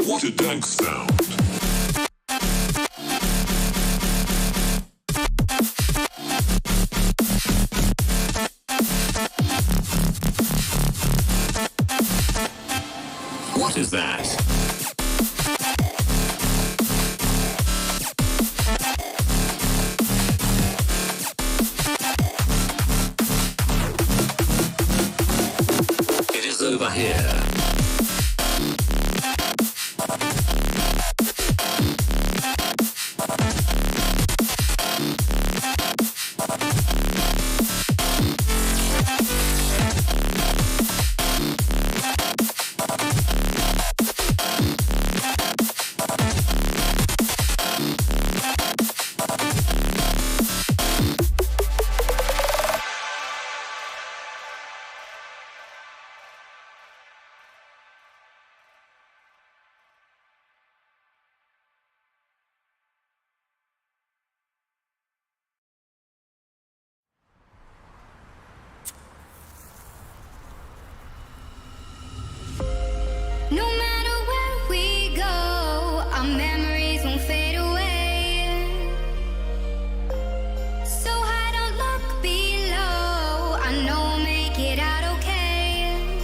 What a dank sound. What is that? It is over here. No matter where we go, our memories won't fade away. So high, don't look below. I know we'll make it out okay.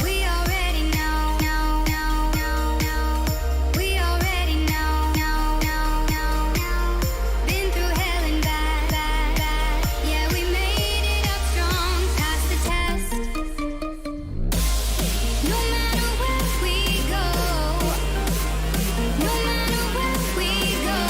We already know. We already know. Been through hell and back. Yeah, we made it up strong, past the test. No matter where we go, no matter where we go,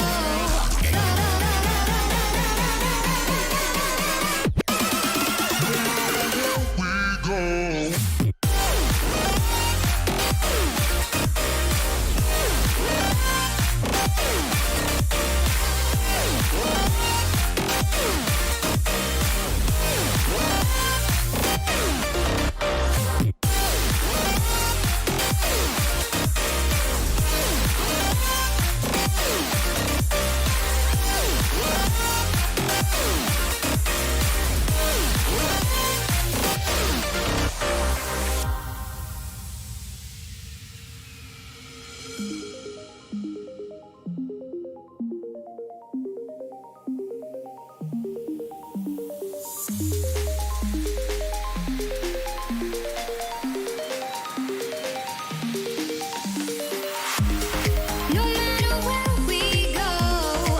no matter where we go,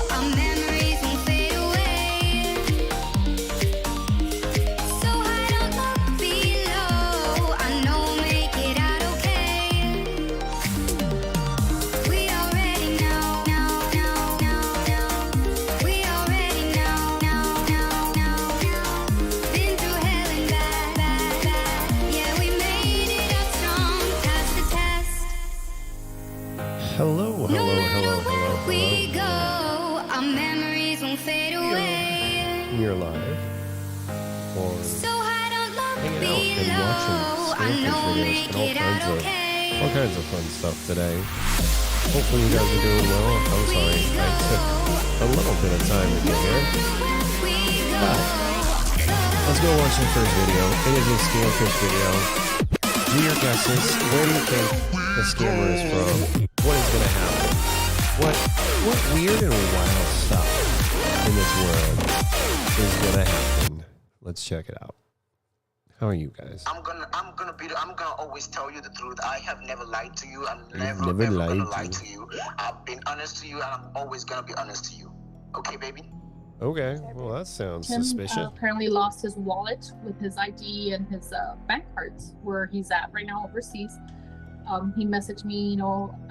our memories won't fade away. So high, don't look below. I know we'll make it out okay. We already know. We already know. Been through hell and back. Yeah, we made it up strong, past the test. Hello. No matter where we go, our memories won't fade away. You're live. Or So high, don't look hanging out and below. I watching know Starfield we'll videos make and it out okay. all kinds of fun stuff today. Hopefully you guys are doing well. I'm sorry, I took a little bit of time to get here. But let's go watch the first video. It is a Scalefish video. Do your guesses. Where do you think the scammer is from? What is going to happen? What weird and wild stuff in this world is going to happen? Let's check it out. How are you guys? I'm gonna always tell you the truth. I have never lied to you. I'm You've never never ever lied gonna to lie me. to you. I've been honest to you, and I'm always gonna be honest to you. Okay, baby? Okay, well that sounds Tim suspicious. apparently lost his wallet with his ID and his bank cards where he's at right now overseas. He messaged me,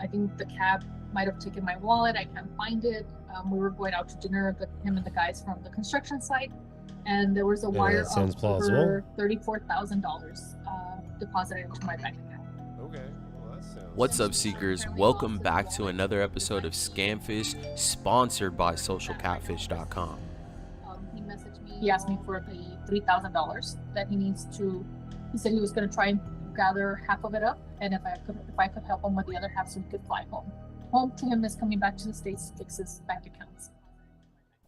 I think the cab might have taken my wallet. I can't find it. We were going out to dinner, him and the guys from the construction site, and there was a wire that sounds of plausible. over $34,000 deposited into my bank account. Okay, well What's up, Seekers? Welcome back to another episode of Scamfish, sponsored by SocialCatfish.com. He messaged me. He asked me for the $3,000 that he needs to. He said he was going to try and gather half of it up, and if I could help him with the other half, so he could fly home. Home to him is coming back to the States to fix his bank accounts.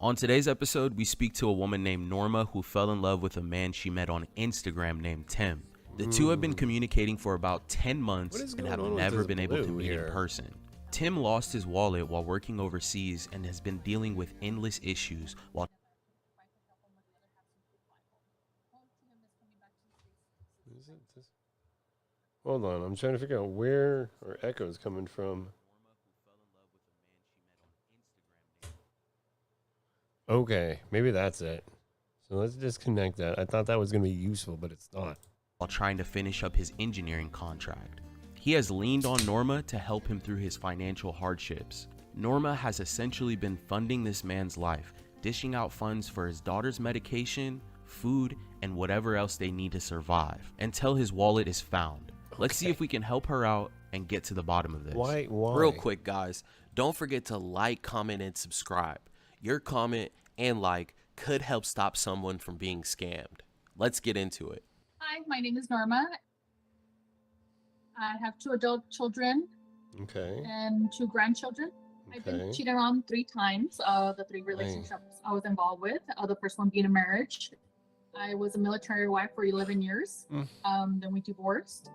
On today's episode, we speak to a woman named Norma who fell in love with a man she met on Instagram named Tim. The two have been communicating for about 10 months and have never been able to meet in person. Tim lost his wallet while working overseas and has been dealing with endless issues while Hold on, I'm trying to figure out where our echo is coming from. Okay, maybe that's it. So let's disconnect that. I thought that was going to be useful, but it's not. while trying to finish up his engineering contract. He has leaned on Norma to help him through his financial hardships. Norma has essentially been funding this man's life, dishing out funds for his daughter's medication, food, and whatever else they need to survive, until his wallet is found. Let's see if we can help her out and get to the bottom of this. Why? Real quick, guys, don't forget to like, comment, and subscribe. Your comment and like could help stop someone from being scammed. Let's get into it. Hi, my name is Norma. I have 2 adult children Okay. and 2 grandchildren. I've been Okay. cheated on 3 times. The 3 relationships I was involved with. The first one being a marriage. I was a military wife for 11 years. Then we divorced.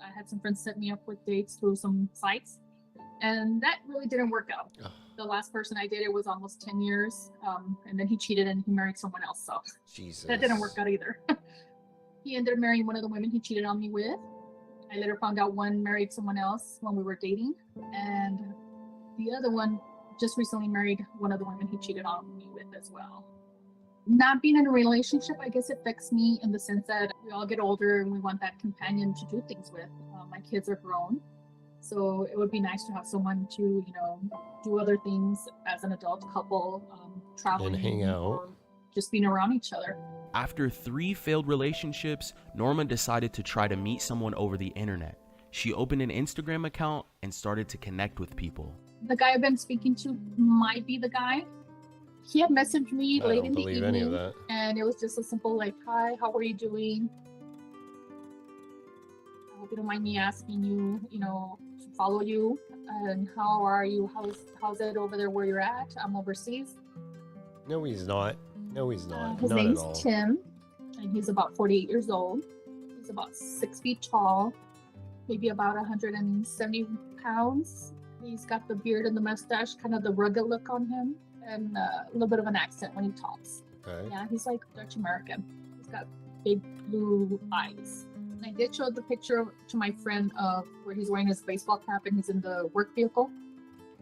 I had some friends set me up with dates through some sites, and that really didn't work out. Ugh. The last person I dated was almost 10 years, and then he cheated and he married someone else. So Jesus. that didn't work out either. He ended up marrying one of the women he cheated on me with. I later found out one married someone else when we were dating, and the other one just recently married one of the women he cheated on me with as well. Not being in a relationship, I guess, affects me in the sense that we all get older and we want that companion to do things with. My kids are grown, so it would be nice to have someone to, do other things as an adult couple, traveling And hang out. or just being around each other. After 3 failed relationships, Norma decided to try to meet someone over the internet. She opened an Instagram account and started to connect with people. The guy I've been speaking to might be the guy. He had messaged me I late don't in the believe evening, any of that. and it was just a simple like, "Hi, how are you doing? I hope you don't mind me asking you, to follow you. And how are you? How's it over there where you're at? I'm overseas." No, he's not. No, he's not. His Not name's at all. Tim, and he's about 48 years old. He's about 6 feet tall, maybe about 170 pounds. He's got the beard and the mustache, kind of the rugged look on him, and a little bit of an accent when he talks. Okay. Yeah, he's like Dutch American. He's got big blue eyes. And I did show the picture to my friend of where he's wearing his baseball cap and he's in the work vehicle,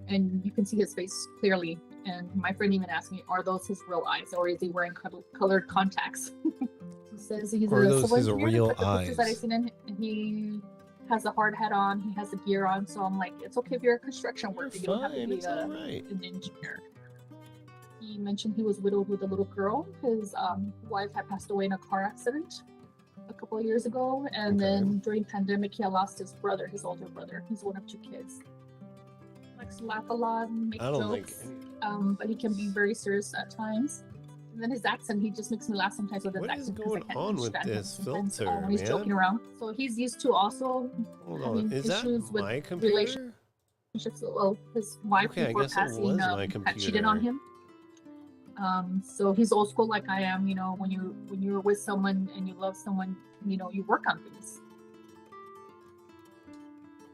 and you can see his face clearly. And my friend even asked me, "Are those his real eyes, or is he wearing colored contacts?" He says he's Or are a those civil his engineer. real Like the pictures that I eyes? seen him, and he has a hard hat on. He has the gear on. So I'm like, it's okay if you're a construction You're worker. You don't have to fine. be It's all right. an engineer. He mentioned he was widowed with a little girl. His wife had passed away in a car accident a couple of years ago, and Okay. then during pandemic, he had lost his brother, his older brother. He's one of 2 kids. Likes to laugh a lot and make I don't think jokes, any. but he can be very serious at times. And then his accent, he just makes me laugh sometimes with his What is accent because I going can't on with understand him this sometimes, filter, when he's joking man? around. So he's used to also Hold having on. Is that issues with my computer? relationships. Well, his wife Okay, I before guess it passing was my had cheated on computer. him. So he's old school like I am. When you're with someone and you love someone, you work on things.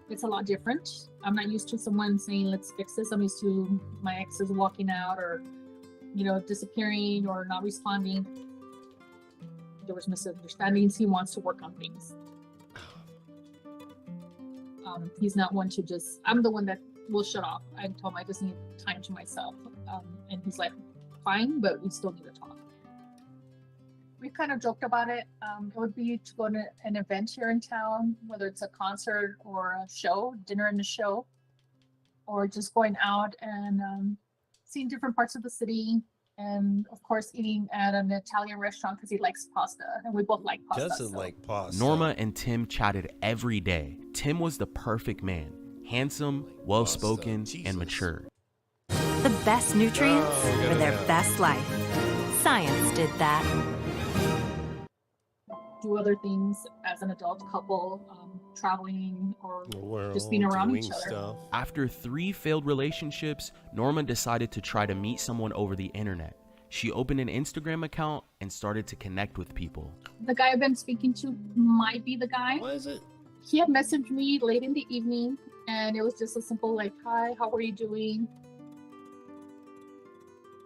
It's a lot different. I'm not used to someone saying, "Let's fix this." I'm used to my exes walking out or, disappearing or not responding. There was misunderstandings. He wants to work on things. He's not one to just. I'm the one that will shut off. I told him I just need time to myself, and he's like, "Fine, but we still need to talk." We kind of joked about it. It would be to go to an event here in town, whether it's a concert or a show, dinner in the show, or just going out and seeing different parts of the city, and of course eating at an Italian restaurant because he likes pasta, and we both like pasta. Doesn't so. like pasta. Norma and Tim chatted every day. Tim was the perfect man, handsome, well-spoken, Jesus. and mature. The best nutrients Oh, for their yeah. best life. Science did that. Do other things as an adult couple, traveling or We're just being all around doing each other. stuff. After 3 failed relationships, Norma decided to try to meet someone over the internet. She opened an Instagram account and started to connect with people. The guy I've been speaking to might be the guy. What is it? He had messaged me late in the evening, and it was just a simple like, "Hi, how are you doing?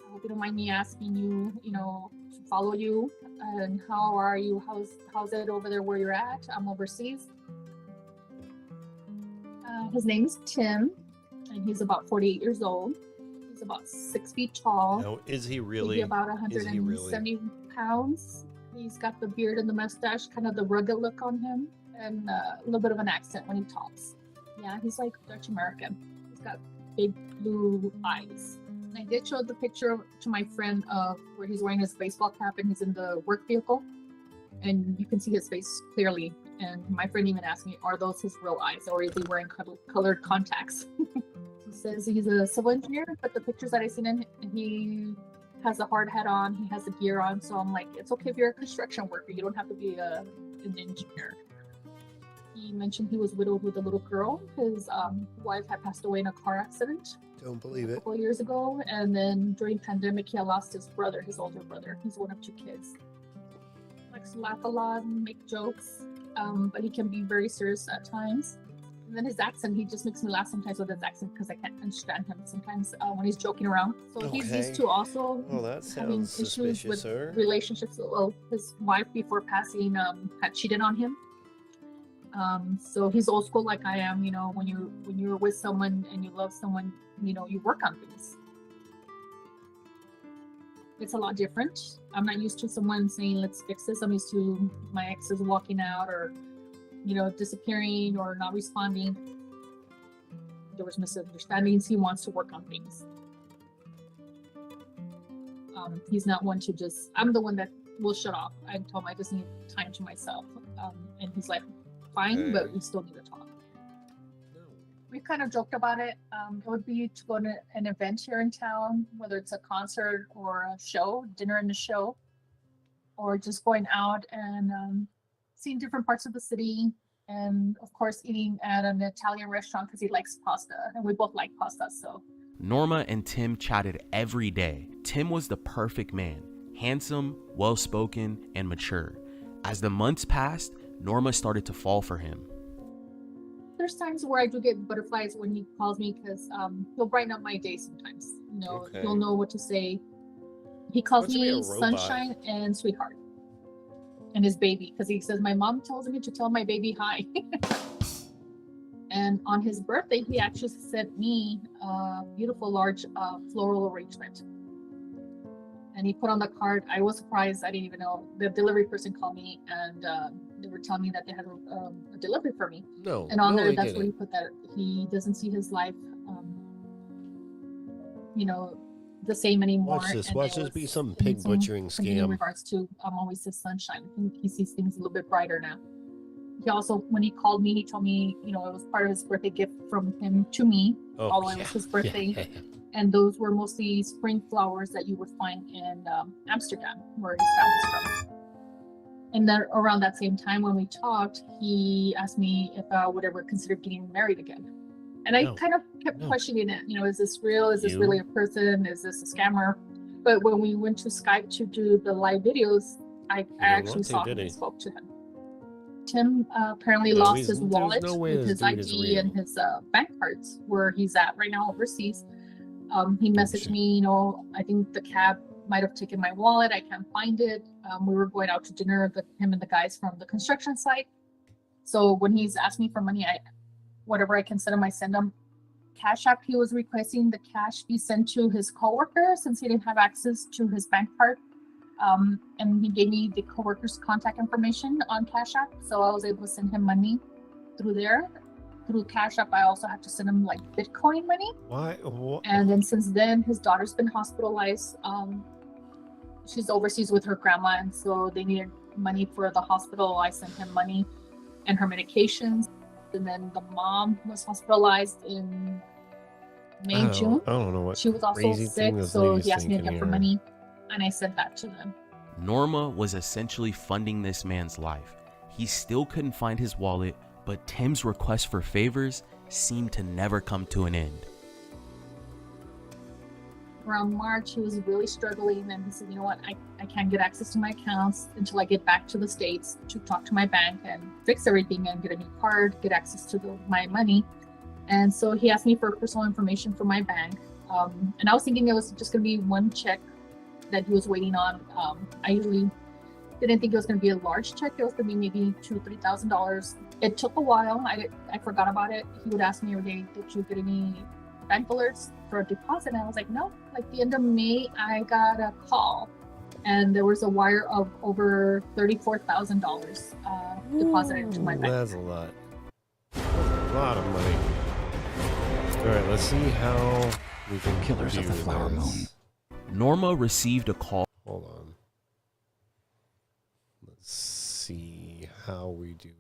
I hope you don't mind me asking you, to follow you. And how are you? How's it over there where you're at? I'm overseas." His name's Tim, and he's about 48 years old. He's about 6 feet tall. No, is he really? Maybe about Is he really? 170 pounds. He's got the beard and the mustache, kind of the rugged look on him, and a little bit of an accent when he talks. Yeah, he's like Dutch American. He's got big blue eyes. And I did show the picture to my friend of where he's wearing his baseball cap and he's in the work vehicle, and you can see his face clearly. And my friend even asked me, "Are those his real eyes, or is he wearing colored contacts?" He says he's a civil engineer, but the pictures that I seen him, he has a hard hat on, he has the gear on. So I'm like, it's okay if you're a construction worker. You don't have to be an engineer. He mentioned he was widowed with a little girl. His wife had passed away in a car accident Don't believe a it. couple of years ago. And then during pandemic, he had lost his brother, his older brother. He's one of 2 kids. Likes to laugh a lot and make jokes, but he can be very serious at times. And then his accent, he just makes me laugh sometimes with his accent because I can't understand him sometimes when he's joking around. So he's Okay. used to also Oh, that having sounds issues suspicious, with sir. relationships. Well, his wife before passing had cheated on him. So he's old school like I am. When you're with someone and you love someone, you work on things. It's a lot different. I'm not used to someone saying, "Let's fix this." I'm used to my exes walking out or, disappearing or not responding. There was misunderstandings. He wants to work on things. He's not one to just, I'm the one that will shut off. I told him I just need time to myself. And he's like, fine, but we still need to talk. We kind of joked about it. It would be to go to an event here in town, whether it's a concert or a show, dinner in the show, or just going out and seeing different parts of the city. And of course, eating at an Italian restaurant because he likes pasta, and we both like pasta. So Norma and Tim chatted every day. Tim was the perfect man, handsome, well-spoken, and mature. As the months passed, Norma started to fall for him. there's times where I do get butterflies when he calls me because he'll brighten up my day sometimes. Okay. He'll know what to say. He calls Wants to be a me robot. sunshine and sweetheart and his baby because he says my mom tells me to tell my baby hi. And on his birthday, he actually sent me a beautiful large floral arrangement. And he put on the card, I was surprised, I didn't even know. The delivery person called me and they were telling me that they had a delivery for me. No. And on no, there, he that's what he didn't. put, that he doesn't see his life, the same anymore. Watch this. And Watch it this be was some pig something butchering in scam. regards to always his sunshine. I think he sees things a little bit brighter now. He also, when he called me, he told me, it was part of his birthday gift from him to me, Oh, although it yeah. was his birthday. Yeah. And those were mostly spring flowers that you would find in Amsterdam, where his family's from. And then around that same time when we talked, he asked me if I would ever consider getting married again. And I No. kind of kept No. questioning it. Is this real? Is this You- really a person? Is this a scammer? But when we went to Skype to do the live videos, I actually want to, saw did him he? and spoke to him. Tim apparently No, lost he's- his there's wallet no way with this his dude is ID and real. his bank cards where he's at right now overseas. He messaged shit. me, I think the cab might have taken my wallet. I can't find it. We were going out to dinner, him and the guys from the construction site. So when he's asked me for money, whatever I can send him, I send him. Cash App, he was requesting the cash be sent to his coworker since he didn't have access to his bank card. And he gave me the coworker's contact information on Cash App. So I was able to send him money through there. Through Cash App, I also have to send him like Bitcoin money. Why? What? And then since then, his daughter's been hospitalized she's overseas with her grandma, and so they needed money for the hospital. I sent him money and her medications. And then the mom was hospitalized in May, June. I don't know what She was also crazy sick, thing this so lady's he asked me thinking again for here. money, and I sent that to them. Norma was essentially funding this man's life. He still couldn't find his wallet, but Tim's request for favors seemed to never come to an end. Around March, he was really struggling, and he said, you know what, I can't get access to my accounts until I get back to the States to talk to my bank and fix everything and get a new card, get access to my money. And so he asked me for personal information from my bank. And I was thinking it was just going to be one check that he was waiting on. I usually didn't think it was going to be a large check. It was going to be maybe $2,000-$3,000. It took a while. I forgot about it. He would ask me every day, did you get any bank alerts for a deposit? And I was like, no. Like the end of May, I got a call, and there was a wire of over $34,000 deposited into my bank. That's a lot. That's a lot of money. All right, let's see how we can Killers of the do Flower this. Moon. Norma received a call. Hold on. Let's see how we do this.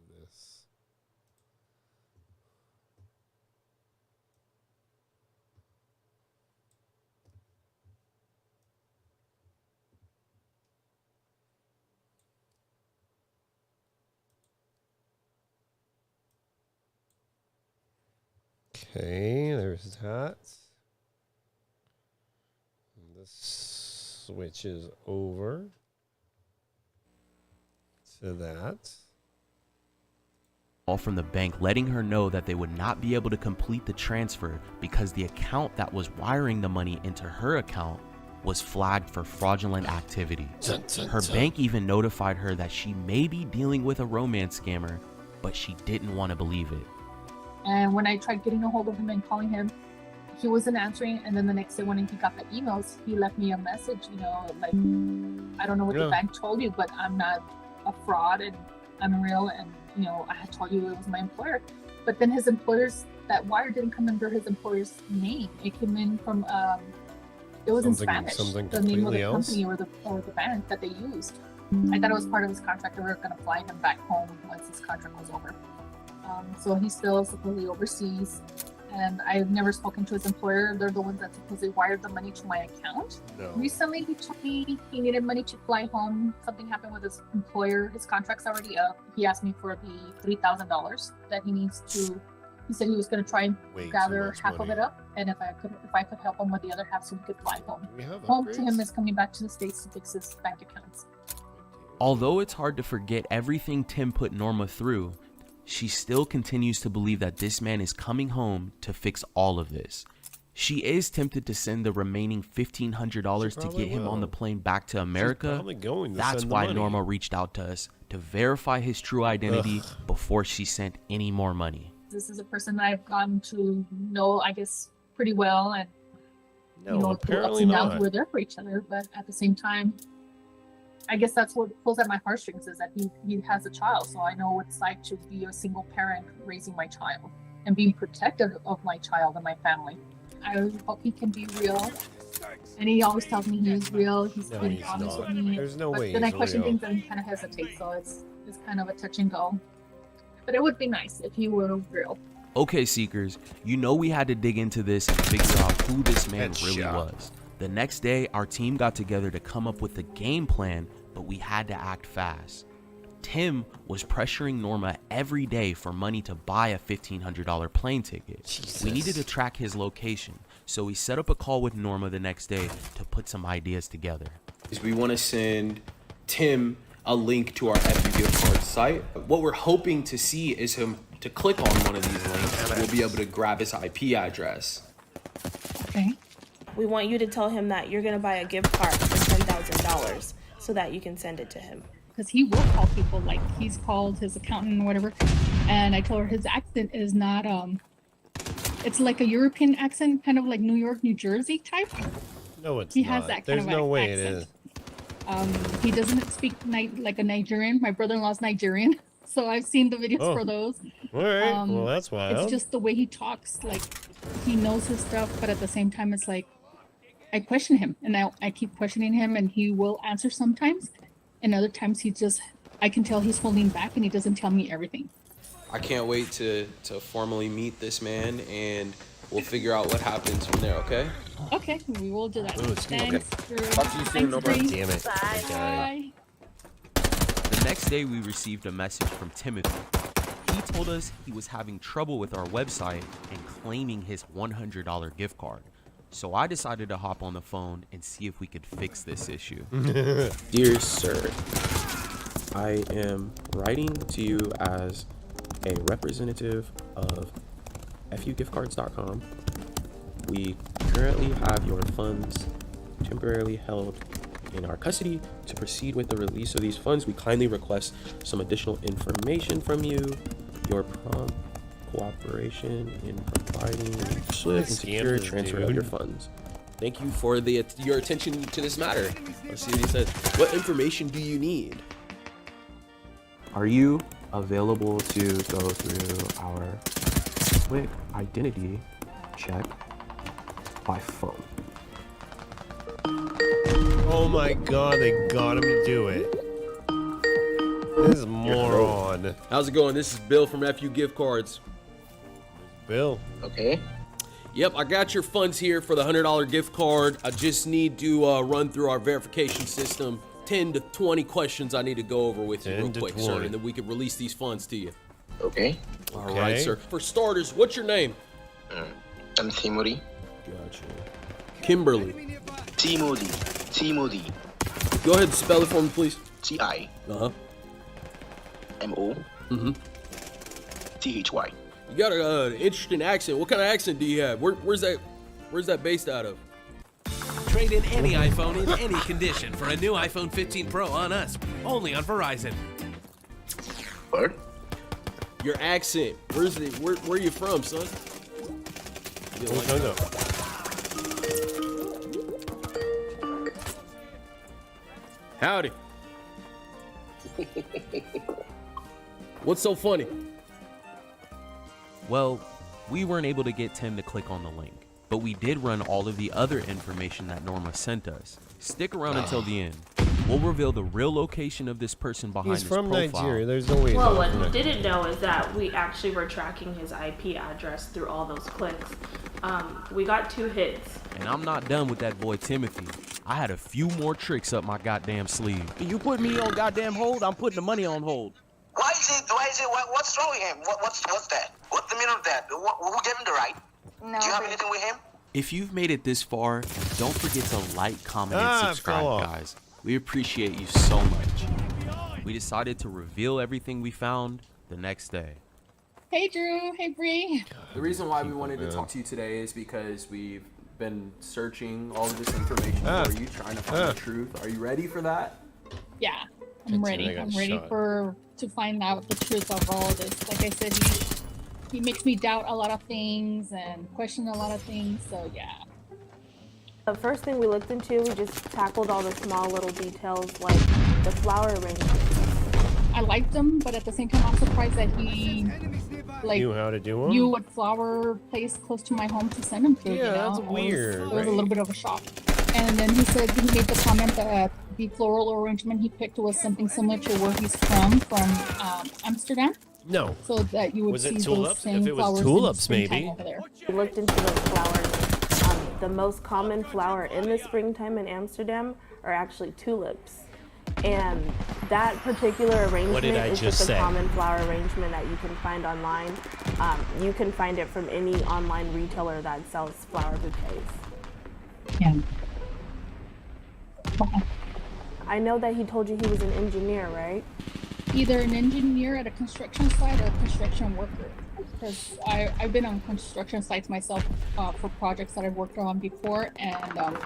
Okay, there's that. And this switches over to that. Call from the bank letting her know that they would not be able to complete the transfer because the account that was wiring the money into her account was flagged for fraudulent activity. Her bank even notified her that she may be dealing with a romance scammer, but she didn't want to believe it. And when I tried getting a hold of him and calling him, he wasn't answering. And then the next day when he got the emails, he left me a message, you know, like, I don't know what the bank told you, but I'm not a fraud and I'm real. And, you know, I had told you it was my employer. But then his employer's, that wire didn't come under his employer's name. It came in from, it was in Spanish, the name of the company or the bank that they used. I thought it was part of his contract. They were going to fly him back home once his contract was over. So he's still supposedly overseas, and I've never spoken to his employer. They're the ones that supposedly wired the money to my account. No. Recently, he told me he needed money to fly home. Something happened with his employer. His contract's already up. He asked me for the $3,000 that he needs to. He said he was going to try and gather half of it up, and if I could help him with the other half, so he could fly home. Home to him is coming back to the States to fix his bank accounts. Although it's hard to forget everything Tim put Norma through, she still continues to believe that this man is coming home to fix all of this. She is tempted to send the remaining $1,500 to get him on the plane back to America. That's why Norma reached out to us to verify his true identity before she sent any more money. This is a person that I've gotten to know, I guess, pretty well, and you know, through ups and downs, we're there for each other. But at the same time, I guess that's what pulls at my heartstrings, is that he has a child. So I know what it's like to be a single parent raising my child and being protective of my child and my family. I hope he can be real. And he always tells me he's real. He's been honest with me. There's no way then I he's question real. things and kind of hesitate. So it's kind of a touch and go. But it would be nice if he were real. Okay, Seekers, you know we had to dig into this and figure out who this man really was. The next day, our team got together to come up with a game plan, but we had to act fast. Tim was pressuring Norma every day for money to buy a $1,500 plane ticket. Jesus. We needed to track his location, so we set up a call with Norma the next day to put some ideas together. We want to send Tim a link to our FB gift card site. What we're hoping to see is him to click on one of these links. We'll be able to grab his IP address. Okay. We want you to tell him that you're going to buy a gift card for $10,000 so that you can send it to him. Because he will call people, like he's called his accountant or whatever. And I told her his accent is not, it's like a European accent, kind of like New York, New Jersey type. No, it's he not. has that kind There's of no way accent. it is. He doesn't speak like a Nigerian. My brother-in-law's Nigerian, so I've seen the videos for those. All right, well that's wild. It's just the way he talks, like he knows his stuff, but at the same time, it's like I question him, and I keep questioning him, and he will answer sometimes, and other times I can tell he's holding back, and he doesn't tell me everything. I can't wait to formally meet this man, and we'll figure out what happens from there, okay? Okay, we will do that. Ooh, excuse me. Thanks. Talk to you soon, no problem. Damn it. Bye. The next day, we received a message from Timothy. He told us he was having trouble with our website and claiming his $100 gift card. So I decided to hop on the phone and see if we could fix this issue. Dear sir, I am writing to you as a representative of fugiftcards.com. We currently have your funds temporarily held in our custody. To proceed with the release of these funds, we kindly request some additional information from you. Your prompt cooperation in providing swift and secure transfer of your funds. Thank you for your attention to this matter. Let's see what he says. What information do you need? Are you available to go through our quick identity check by phone? Oh my god, they got him to do it. This moron. How's it going? This is Bill from FU Gift Cards. Bill. Okay. Yep, I got your funds here for the $100 gift card. I just need to run through our verification system. 10 to 20 questions I need to go over with you real quick, sir, and then we can release these funds to you. Okay. All right, sir. For starters, what's your name? I'm Timothy. Gotcha. Kimberly. Timothy. Go ahead and spell it for me, please. Timothy. Thy. You got an interesting accent. What kind of accent do you have? Where's that based out of? Trade in any iPhone in any condition for a new iPhone 15 Pro on us, only on Verizon. What? Your accent. Where are you from, son? You don't like that? Howdy. What's so funny? Well, we weren't able to get Tim to click on the link, but we did run all of the other information that Norma sent us. Stick around until the end. We'll reveal the real location of this person behind He's his from profile. Nigeria. There's no way. Well, what you didn't know is that we actually were tracking his IP address through all those clicks. We got 2 hits. And I'm not done with that boy Timothy. I had a few more tricks up my goddamn sleeve. You put me on goddamn hold, I'm putting the money on hold. Why is it, what's wrong with him? What's that? What's the meaning of that? Who gave him the right? No. Do you have anything with him? If you've made it this far, don't forget to like, comment, and subscribe, guys. We appreciate you so much. We decided to reveal everything we found the next day. Hey, Drew. Hey, Bree. The reason why we wanted to talk to you today is because we've been searching all of this information for you, trying to find the truth. Are you ready for that? Yeah, I'm ready. I'm ready to find out the truth of all of this. Like I said, he makes me doubt a lot of things and question a lot of things. So yeah. The first thing we looked into, we just tackled all the small little details like the flower arrangement. I liked them, but at the same time, I'm surprised that he knew how to do them. knew what flower place close to my home to send them to. Yeah, you know? that's weird. It was a little bit of a shock. And then he said he made the comment that the floral arrangement he picked was something similar to where he's from Amsterdam. No. So that you would Was see it tulips? those same If it was flowers tulips, in the springtime maybe. over there. We looked into those flowers. The most common flower in the springtime in Amsterdam are actually tulips. And that particular arrangement is just a common flower arrangement that you can find online. You can find it from any online retailer that sells flower bouquets. Yeah. I know that he told you he was an engineer, right? Either an engineer at a construction site or a construction worker. Because I've been on construction sites myself for projects that I've worked on before, and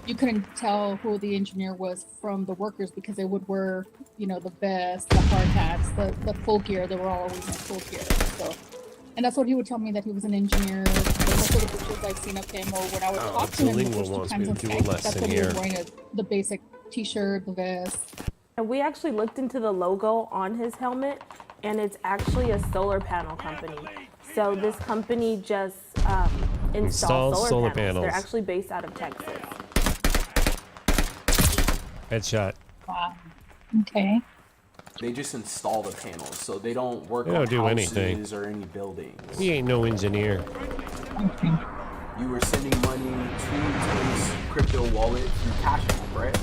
you couldn't tell who the engineer was from the workers because they would wear, the vest, the hard hats, the full gear. They were all always in full gear. So, and that's what he would tell me, that he was an engineer. Most of the pictures I've seen of him, or when I would talk to him the first 2 times on Skype, that's what he was wearing, the basic t-shirt, the vest. And we actually looked into the logo on his helmet, and it's actually a solar panel company. So this company just installs solar panels. They're actually based out of Texas. Headshot. Wow. Okay. They just install the panels, so they don't work They don't on do houses anything. or any buildings. He ain't no engineer. Okay. You were sending money to his crypto wallet through Cash App, right?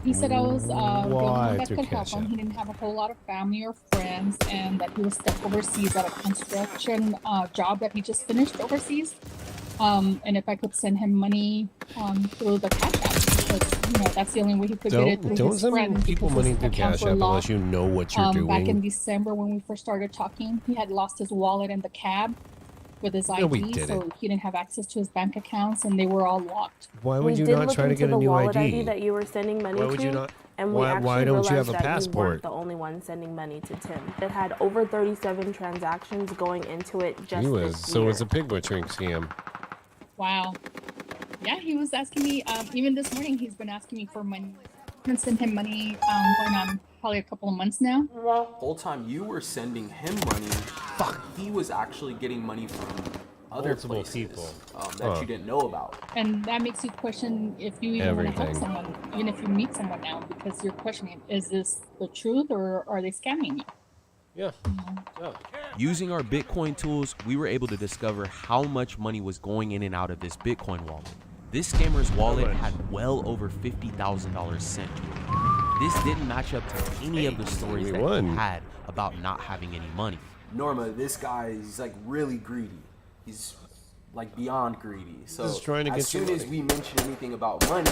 He said I was the only one that through could help Cash him. App? He didn't have a whole lot of family or friends, and that he was stuck overseas at a construction job that he just finished overseas. And if I could send him money through the Cash App, because you know that's the only way he could get it through Don't his send friends. people because money his through accounts Cash were App unless locked. you know what you're doing. Back in December when we first started talking, he had lost his wallet in the cab with his ID, we didn't. so he didn't have access to his bank accounts, and they were all locked. Why would We you did not look try to into get a the new wallet ID? that you were sending money Why would to, you not? and we actually Why don't you have realized a that you passport? weren't the only one sending money to Tim. It had over 37 transactions going into it just He this was. So year. it's a pig butchering scam. Wow. Yeah, he was asking me, even this morning, he's been asking me for money. I've been sending him money going on probably a couple of months now. Whole time you were sending him money, he was actually getting money from other Multiple places, people. that you didn't know about. And that makes you question if you even want to help Everything. someone, even if you meet someone now, because you're questioning, is this the truth or are they scamming you? Yeah. Using our Bitcoin tools, we were able to discover how much money was going in and out of this Bitcoin wallet. This scammer's wallet had well over $50,000 sent to it. This didn't match up to any of the stories that he had about not having any money. Norma, this guy is like really greedy. He's like beyond greedy. So Just trying to as get soon your as money. we mentioned anything about money,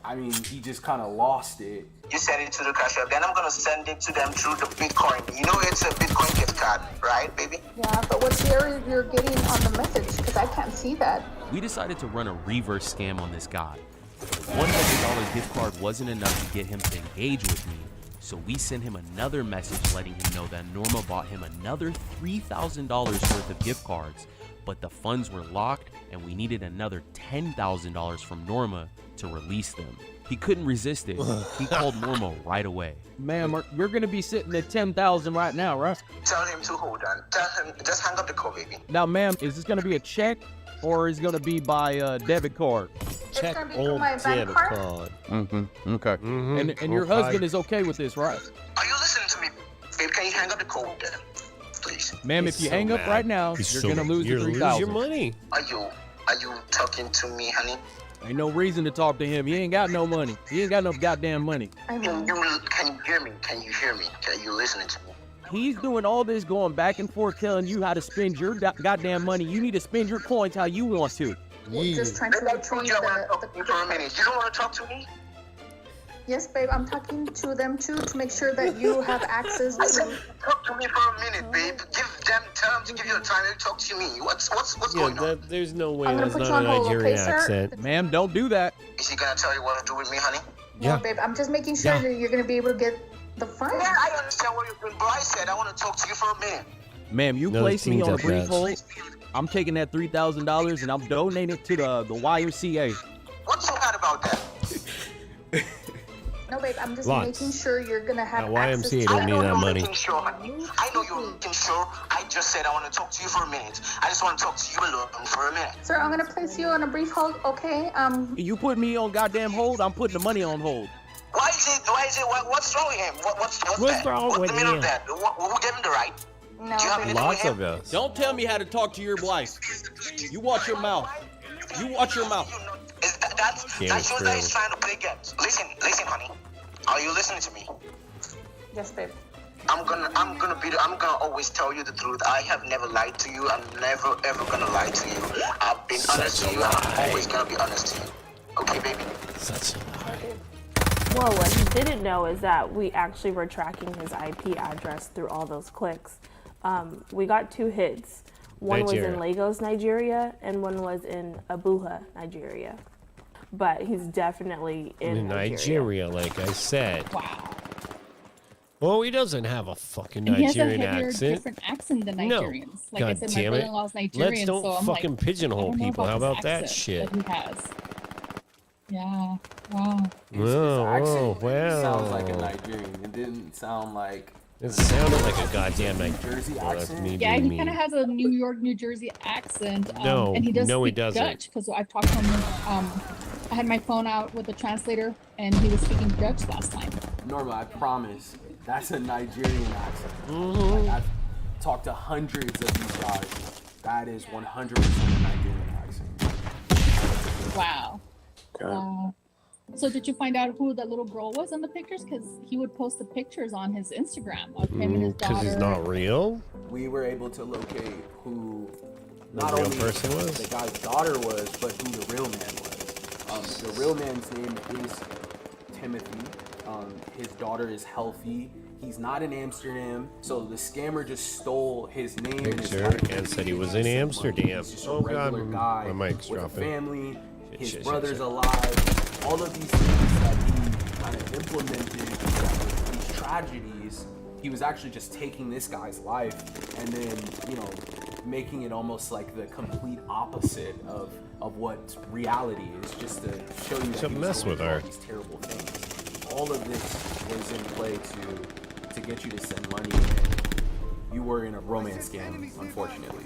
I mean, he just kind of lost it. You send it to the Cash App, then I'm gonna send it to them through the Bitcoin. You know it's a Bitcoin gift card, right, baby? Yeah, but what's the error you're getting on the message? Because I can't see that. We decided to run a reverse scam on this guy. $100 gift card wasn't enough to get him to engage with me, so we sent him another message letting him know that Norma bought him another $3,000 worth of gift cards, but the funds were locked and we needed another $10,000 from Norma to release them. He couldn't resist it. He called Norma right away. Ma'am, you're gonna be sitting at 10,000 right now, right? Tell him to hold on. Tell him, just hang up the call, baby. Now, ma'am, is this gonna be a check or is it gonna be by debit card? Check old debit card. Mm-hmm. Okay. And your husband is okay with this, right? Are you listening to me, babe? Can you hang up the call, then, please? Ma'am, if you hang up right now, you're gonna lose your 3,000. Your money. Are you talking to me, honey? Ain't no reason to talk to him. He ain't got no money. He ain't got no goddamn money. Can you hear me? Can you hear me? Are you listening to me? He's doing all this going back and forth telling you how to spend your goddamn money. You need to spend your coins how you want to. Just trying to retrieve You want to talk to me for a minute. You don't want to talk to me? Yes, babe, I'm talking to them too to make sure that you have access I said, to. talk to me for a minute, babe. Tell them to give you the time to talk to me. What's going on? There's no way I'm gonna that's put not you a on hold, Nigerian okay, sir? accent. Ma'am, don't do that. Is he gonna tell you what to do with me, honey? No, babe, I'm just making sure that you're gonna be able to get the funds. Yeah, I understand what you're doing, but I said I want to talk to you for a minute. Ma'am, you No, placing me this on a means brief that hold. I'm taking that $3,000 and I'm donating it to the YMCA. What's so bad about that? No, babe, I'm just Lots. making sure you're gonna have That access to. YMCA don't need that money. Making sure, honey. I know you're making sure. I just said I want to talk to you for a minute. I just want to talk to you alone for a minute. Sir, I'm gonna place you on a brief hold, okay? You put me on goddamn hold, I'm putting the money on hold. Why is it? What's wrong with him? What's wrong What's with the meaning him? of that? Who gave him the right? No, Do you have babe. anything with Lots him? of us. Don't tell me how to talk to your wife. You watch your mouth. You watch your mouth. That's you guys trying to play games. Listen, honey. Are you listening to me? Yes, babe. I'm gonna always tell you the truth. I have never lied to you. I'm never ever gonna lie to you. I've been honest to you. I'm always gonna be honest to you. Okay, baby? Such a lie. Well, what he didn't know is that we actually were tracking his IP address through all those clicks. We got 2 hits. One was in Lagos, Nigeria, and one was in Abuja, Nigeria. But he's definitely in Nigeria, like I said. Wow. Well, he doesn't have a fucking And he has a Nigerian heavier, accent. different accent than No. Nigerians. Like I God said, my damn it. brother-in-law's Nigerian, Let's don't so I'm fucking like, pigeonhole I don't know people. How his about that accent shit? That he has. Yeah. Wow. Oh, wow. Sounds like a Nigerian. It didn't sound like. It sounded like a goddamn Jersey Well, that's accent. me Yeah, being he kind of mean. has a New York, New Jersey accent. No, and he does no, he speak doesn't. Dutch because I've talked to him I had my phone out with the translator, and he was speaking Dutch last time. Norma, I promise, that's a Nigerian accent. Like, I've talked to hundreds of these guys. That is 100% a Nigerian accent. Wow. So did you find out who that little girl was in the pictures? Because he would post the pictures on his Instagram of him and his daughter. Because he's not real? We were able to locate who The not real only person was? the guy's daughter was, but who the real man was. The real man's name is Timothy. His daughter is Healthy. He's not in Amsterdam, so the scammer just stole his name Picture and said he was in Amsterdam. He's just a Oh god, regular guy my mic's with a dropping. family. His Shit, brother's shit. alive. All of these things that he kind of implemented, these tragedies, he was actually just taking this guy's life and then, you know, making it almost like the complete opposite of what reality is, just to show you that To he was mess going with through her. all these terrible things. All of this was in play to get you to send money, and you were in a romance scam, unfortunately.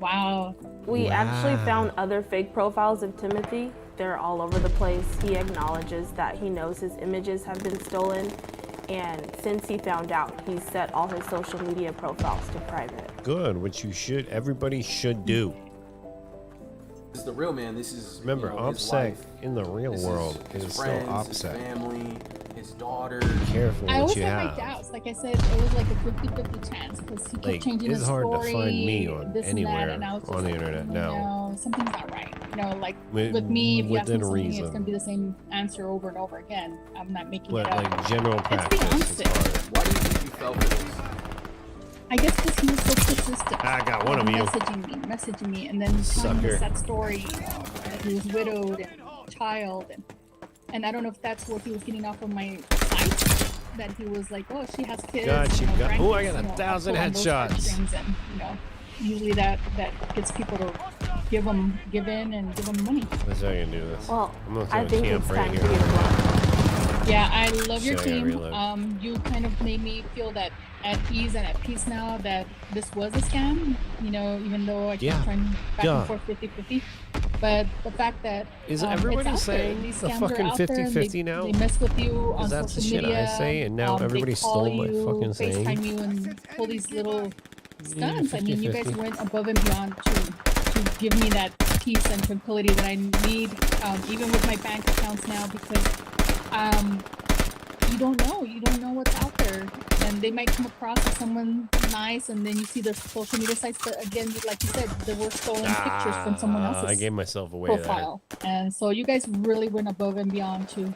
Wow. We actually found other fake profiles of Timothy. They're all over the place. He acknowledges that he knows his images have been stolen, and since he found out, he's set all his social media profiles to private. Good, which you should, everybody should do. This is the real man. This is, Remember, you know, his OPSEC wife. in the real This world his is friends, still his OPSEC. family, his daughter. Be careful I what always you had my have. doubts. Like I said, it was like a 50-50 chance because he kept Like, changing it's his hard story. to find me on this anywhere and that, and I was just on the like, internet you now. know, something's not right. You know, like With- with me, if you ask me within something, reason. it's gonna be the same answer over and over again. I'm not making But it up. like general It's the practice is opposite. hard. Why do you think you fell for this? I guess because he was so persistent. I got one of you. Messaging me, and then telling Sucker. us that story, you know, that he was widowed and child, and I don't know if that's what he was getting off of my site. That he was like, oh, she has kids. God, she you know, got- grandkids, ooh, I got you know, 1,000 pull on those headshots. heartstrings, and you know, usually that gets people to give in and give them money. That's how you can do this. Well, I'm gonna I throw a think camp it's right time here. for you to block. Yeah, I love your Shit, I gotta team. reload. You kind of made me feel that at ease and at peace now that this was a scam, you know, even though I keep Yeah. trying back Yeah. and forth 50-50. But the fact that Is it's everybody out saying there. These the scams are fucking out there, 50-50 now? They mess with you on Is that the social shit I media. say, and now they everybody call stole my you, fucking saying? FaceTime you and pull these little stunts. I mean, you guys 50-50. went above and beyond to give me that peace and tranquility that I need, even with my bank accounts now, because you don't know what's out there, and they might come across as someone nice, and then you see their social media sites, but again, like you said, there were stolen pictures from someone else's I gave myself away profile, and so you guys really went above and beyond to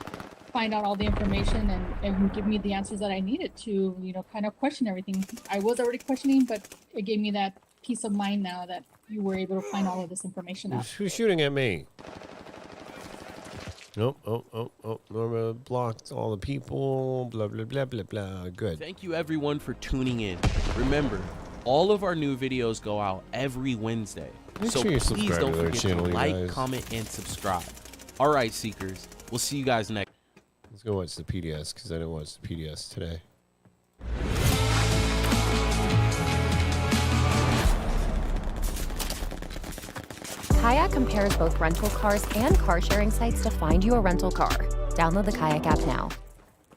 find out all the information and give me the answers that I needed to, you know, kind of question everything. I was already questioning, but it gave me that peace of mind now that you were able to find all of this information there. out. Who's shooting at me? Nope. Oh. Norma blocked all the people. Blah, blah, blah, blah, blah. Good. Thank you everyone for tuning in. Remember, all of our new videos go out every Wednesday. Make So sure you please subscribe don't to their forget channel, to you like, guys. comment, and subscribe. All right, Seekers. We'll see you guys next. Let's go watch the PDS, because I didn't watch the PDS today. Kayak compares both rental cars and car sharing sites to find you a rental car. Download the Kayak app now.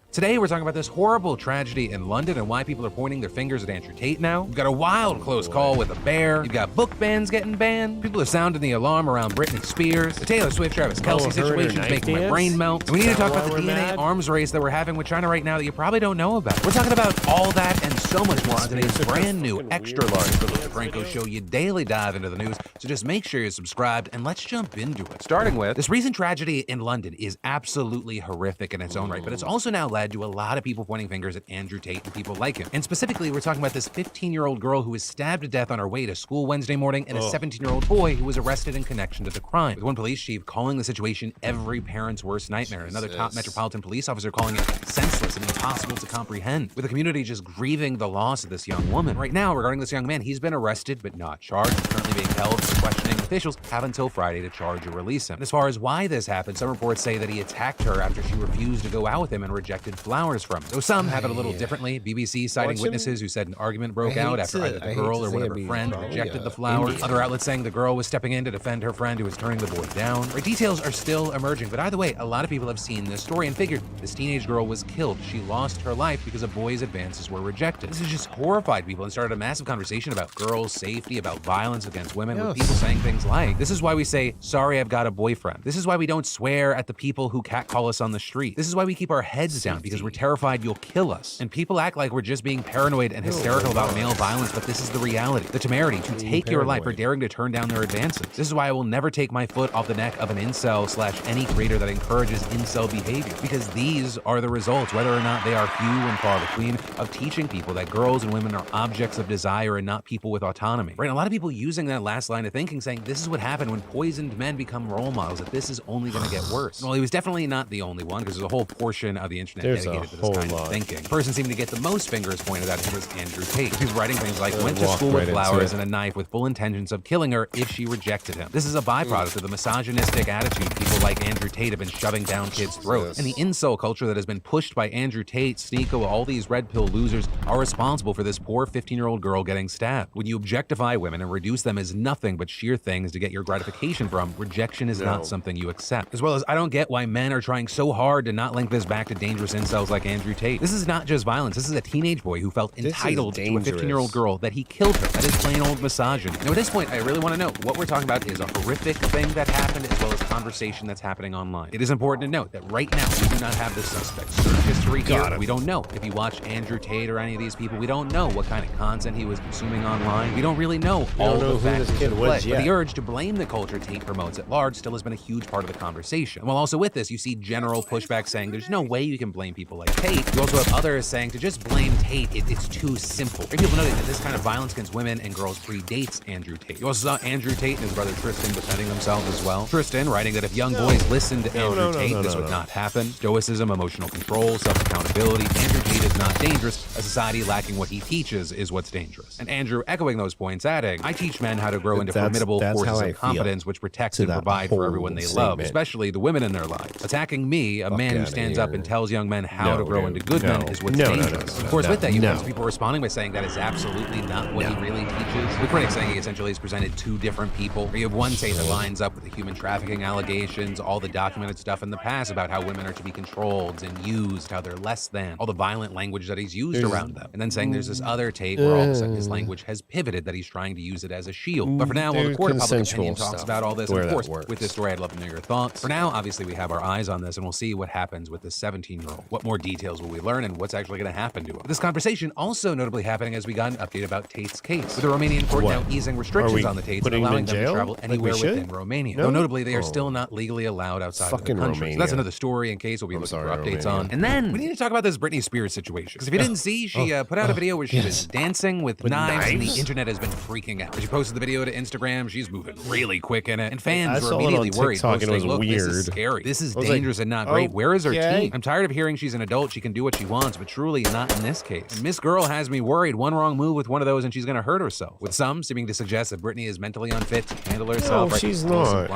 Today, we're talking about this horrible tragedy in London and why people are pointing their fingers at Andrew Tate now. We've got a wild close call with a bear. You've got book bans getting banned. People are sounding the alarm around Britney Spears. The Taylor Swift, Travis Kelce her and her situation's knife making my dance? brain melt. And we need to Is that talk about why the we're DNA mad? arms race that we're having with China right now that you probably don't know about. We're talking about all that and so much more on today's brand new extra large Philip DeFranco show. You daily dive into the news, so just make sure you're subscribed and let's jump into it. Starting with, this recent tragedy in London is absolutely horrific in its own right, but it's also now led to a lot of people pointing fingers at Andrew Tate and people like him. And specifically, we're talking about this 15-year-old girl who was stabbed to death on her way to school Wednesday morning and a 17-year-old boy who was arrested in connection to the crime. With one police chief calling the situation every parent's worst nightmare, another top metropolitan police officer calling it senseless and impossible to comprehend. With the community just grieving the the loss of this young woman. Right now, regarding this young man, he's been arrested but not charged. He's currently being held for questioning. Officials have until Friday to charge or release him. And as far as why this happened, some reports say that he attacked her after she refused to go out with him and rejected flowers from him. So some have it a little differently. BBC citing witnesses who said an argument broke out after either the girl or one of her friends rejected the flowers. Other outlets saying the girl was stepping in to defend her friend who was turning the boy down. Right, details are still emerging, but either way, a lot of people have seen this story and figured this teenage girl was killed. She lost her life because a boy's advances were rejected. This has just horrified people and started a massive conversation about girls' safety, about violence against women, with people saying things like, this is why we say, sorry, I've got a boyfriend. This is why we don't swear at the people who catcall us on the street. This is why we keep our heads down, because we're terrified you'll kill us. And people act like we're just being paranoid and hysterical about male violence, but this is the reality. The temerity to take your life for daring to turn down their advances. This is why I will never take my foot off the neck of an incel / any creator that encourages incel behavior, because these are the results, whether or not they are few and far between, of teaching people that girls and women are objects of desire and not people with autonomy. Right? And a lot of people using that last line of thinking, saying this is what happened when poisoned men become role models, that this is only going to get worse. Well, he was definitely not the only one, because there's a whole portion of the internet dedicated to this kind of thinking. The person seeming to get the most fingers pointed at him was Andrew Tate. He's writing things like, went to school with flowers and a knife with full intentions of killing her if she rejected him. This is a byproduct of the misogynistic attitude people like Andrew Tate have been shoving down kids' throats. And the incel culture that has been pushed by Andrew Tate, Sneeko, all these red pill losers are responsible for this poor 15-year-old girl getting stabbed. When you objectify women and reduce them as nothing but sheer things to get your gratification from, rejection is not something you accept. As well as I don't get why men are trying so hard to not link this back to dangerous incels like Andrew Tate. This is not just violence. This is a teenage boy who felt entitled to a 15-year-old girl that he killed her. That is plain old misogyny. Now at this point, I really want to know, what we're talking about is a horrific thing that happened as well as conversation that's happening online. It is important to note that right now, we do not have the suspect's search history here. We don't know if he watched Andrew Tate or any of these people. We don't know what kind of content he was consuming online. We don't really know all the factors at play. But the urge to blame the culture Tate promotes at large still has been a huge part of the conversation. And while also with this, you see general pushback saying there's no way you can blame people like Tate. You also have others saying to just blame Tate, it's too simple. And people noting that this kind of violence against women and girls predates Andrew Tate. You also saw Andrew Tate and his brother Tristan defending themselves as well. Tristan writing that if young boys listened to Andrew Tate, this would not happen. Stoicism, emotional control, self-accountability. Andrew Tate is not dangerous. A society lacking what he teaches is what's dangerous. And Andrew echoing those points, adding, I teach men how to grow into formidable forces of competence which protects and provide for everyone they love, especially the women in their lives. Attacking me, a man who stands up and tells young men how to grow into good men, is what's dangerous. Of course, with that, you have people responding by saying that is absolutely not what he really teaches. The critics saying he essentially has presented two different people. You have one Tate that lines up with the human trafficking allegations, all the documented stuff in the past about how women are to be controlled and used, how they're less than, all the violent language that he's used around them. And then saying there's this other Tate where all of a sudden his language has pivoted, that he's trying to use it as a shield. But for now, while the court of public opinion talks about all this, and of course, with this story, I'd love to know your thoughts. For now, obviously, we have our eyes on this, and we'll see what happens with this 17-year-old. What more details will we learn, and what's actually going to happen to him? This conversation also notably happening as we got an update about Tate's case, with the Romanian court now easing restrictions on the Tates and allowing them to travel anywhere within Romania. Though notably, they are still not legally allowed outside of the country. So that's another story in case we'll be looking for updates on. And then we need to talk about this Britney Spears situation, because if you didn't see, she put out a video where she was dancing with knives, and the internet has been freaking out. When she posted the video to Instagram, she's moving really quick in it, and fans were immediately worried, posting, look, this is scary. This is dangerous and not great. Where is her team? I'm tired of hearing she's an adult, she can do what she wants, but truly not in this case. And Miss Girl has me worried. One wrong move with one of those and she's gonna hurt herself. With some seeming to suggest that Britney is mentally unfit to handle herself. No, she's not.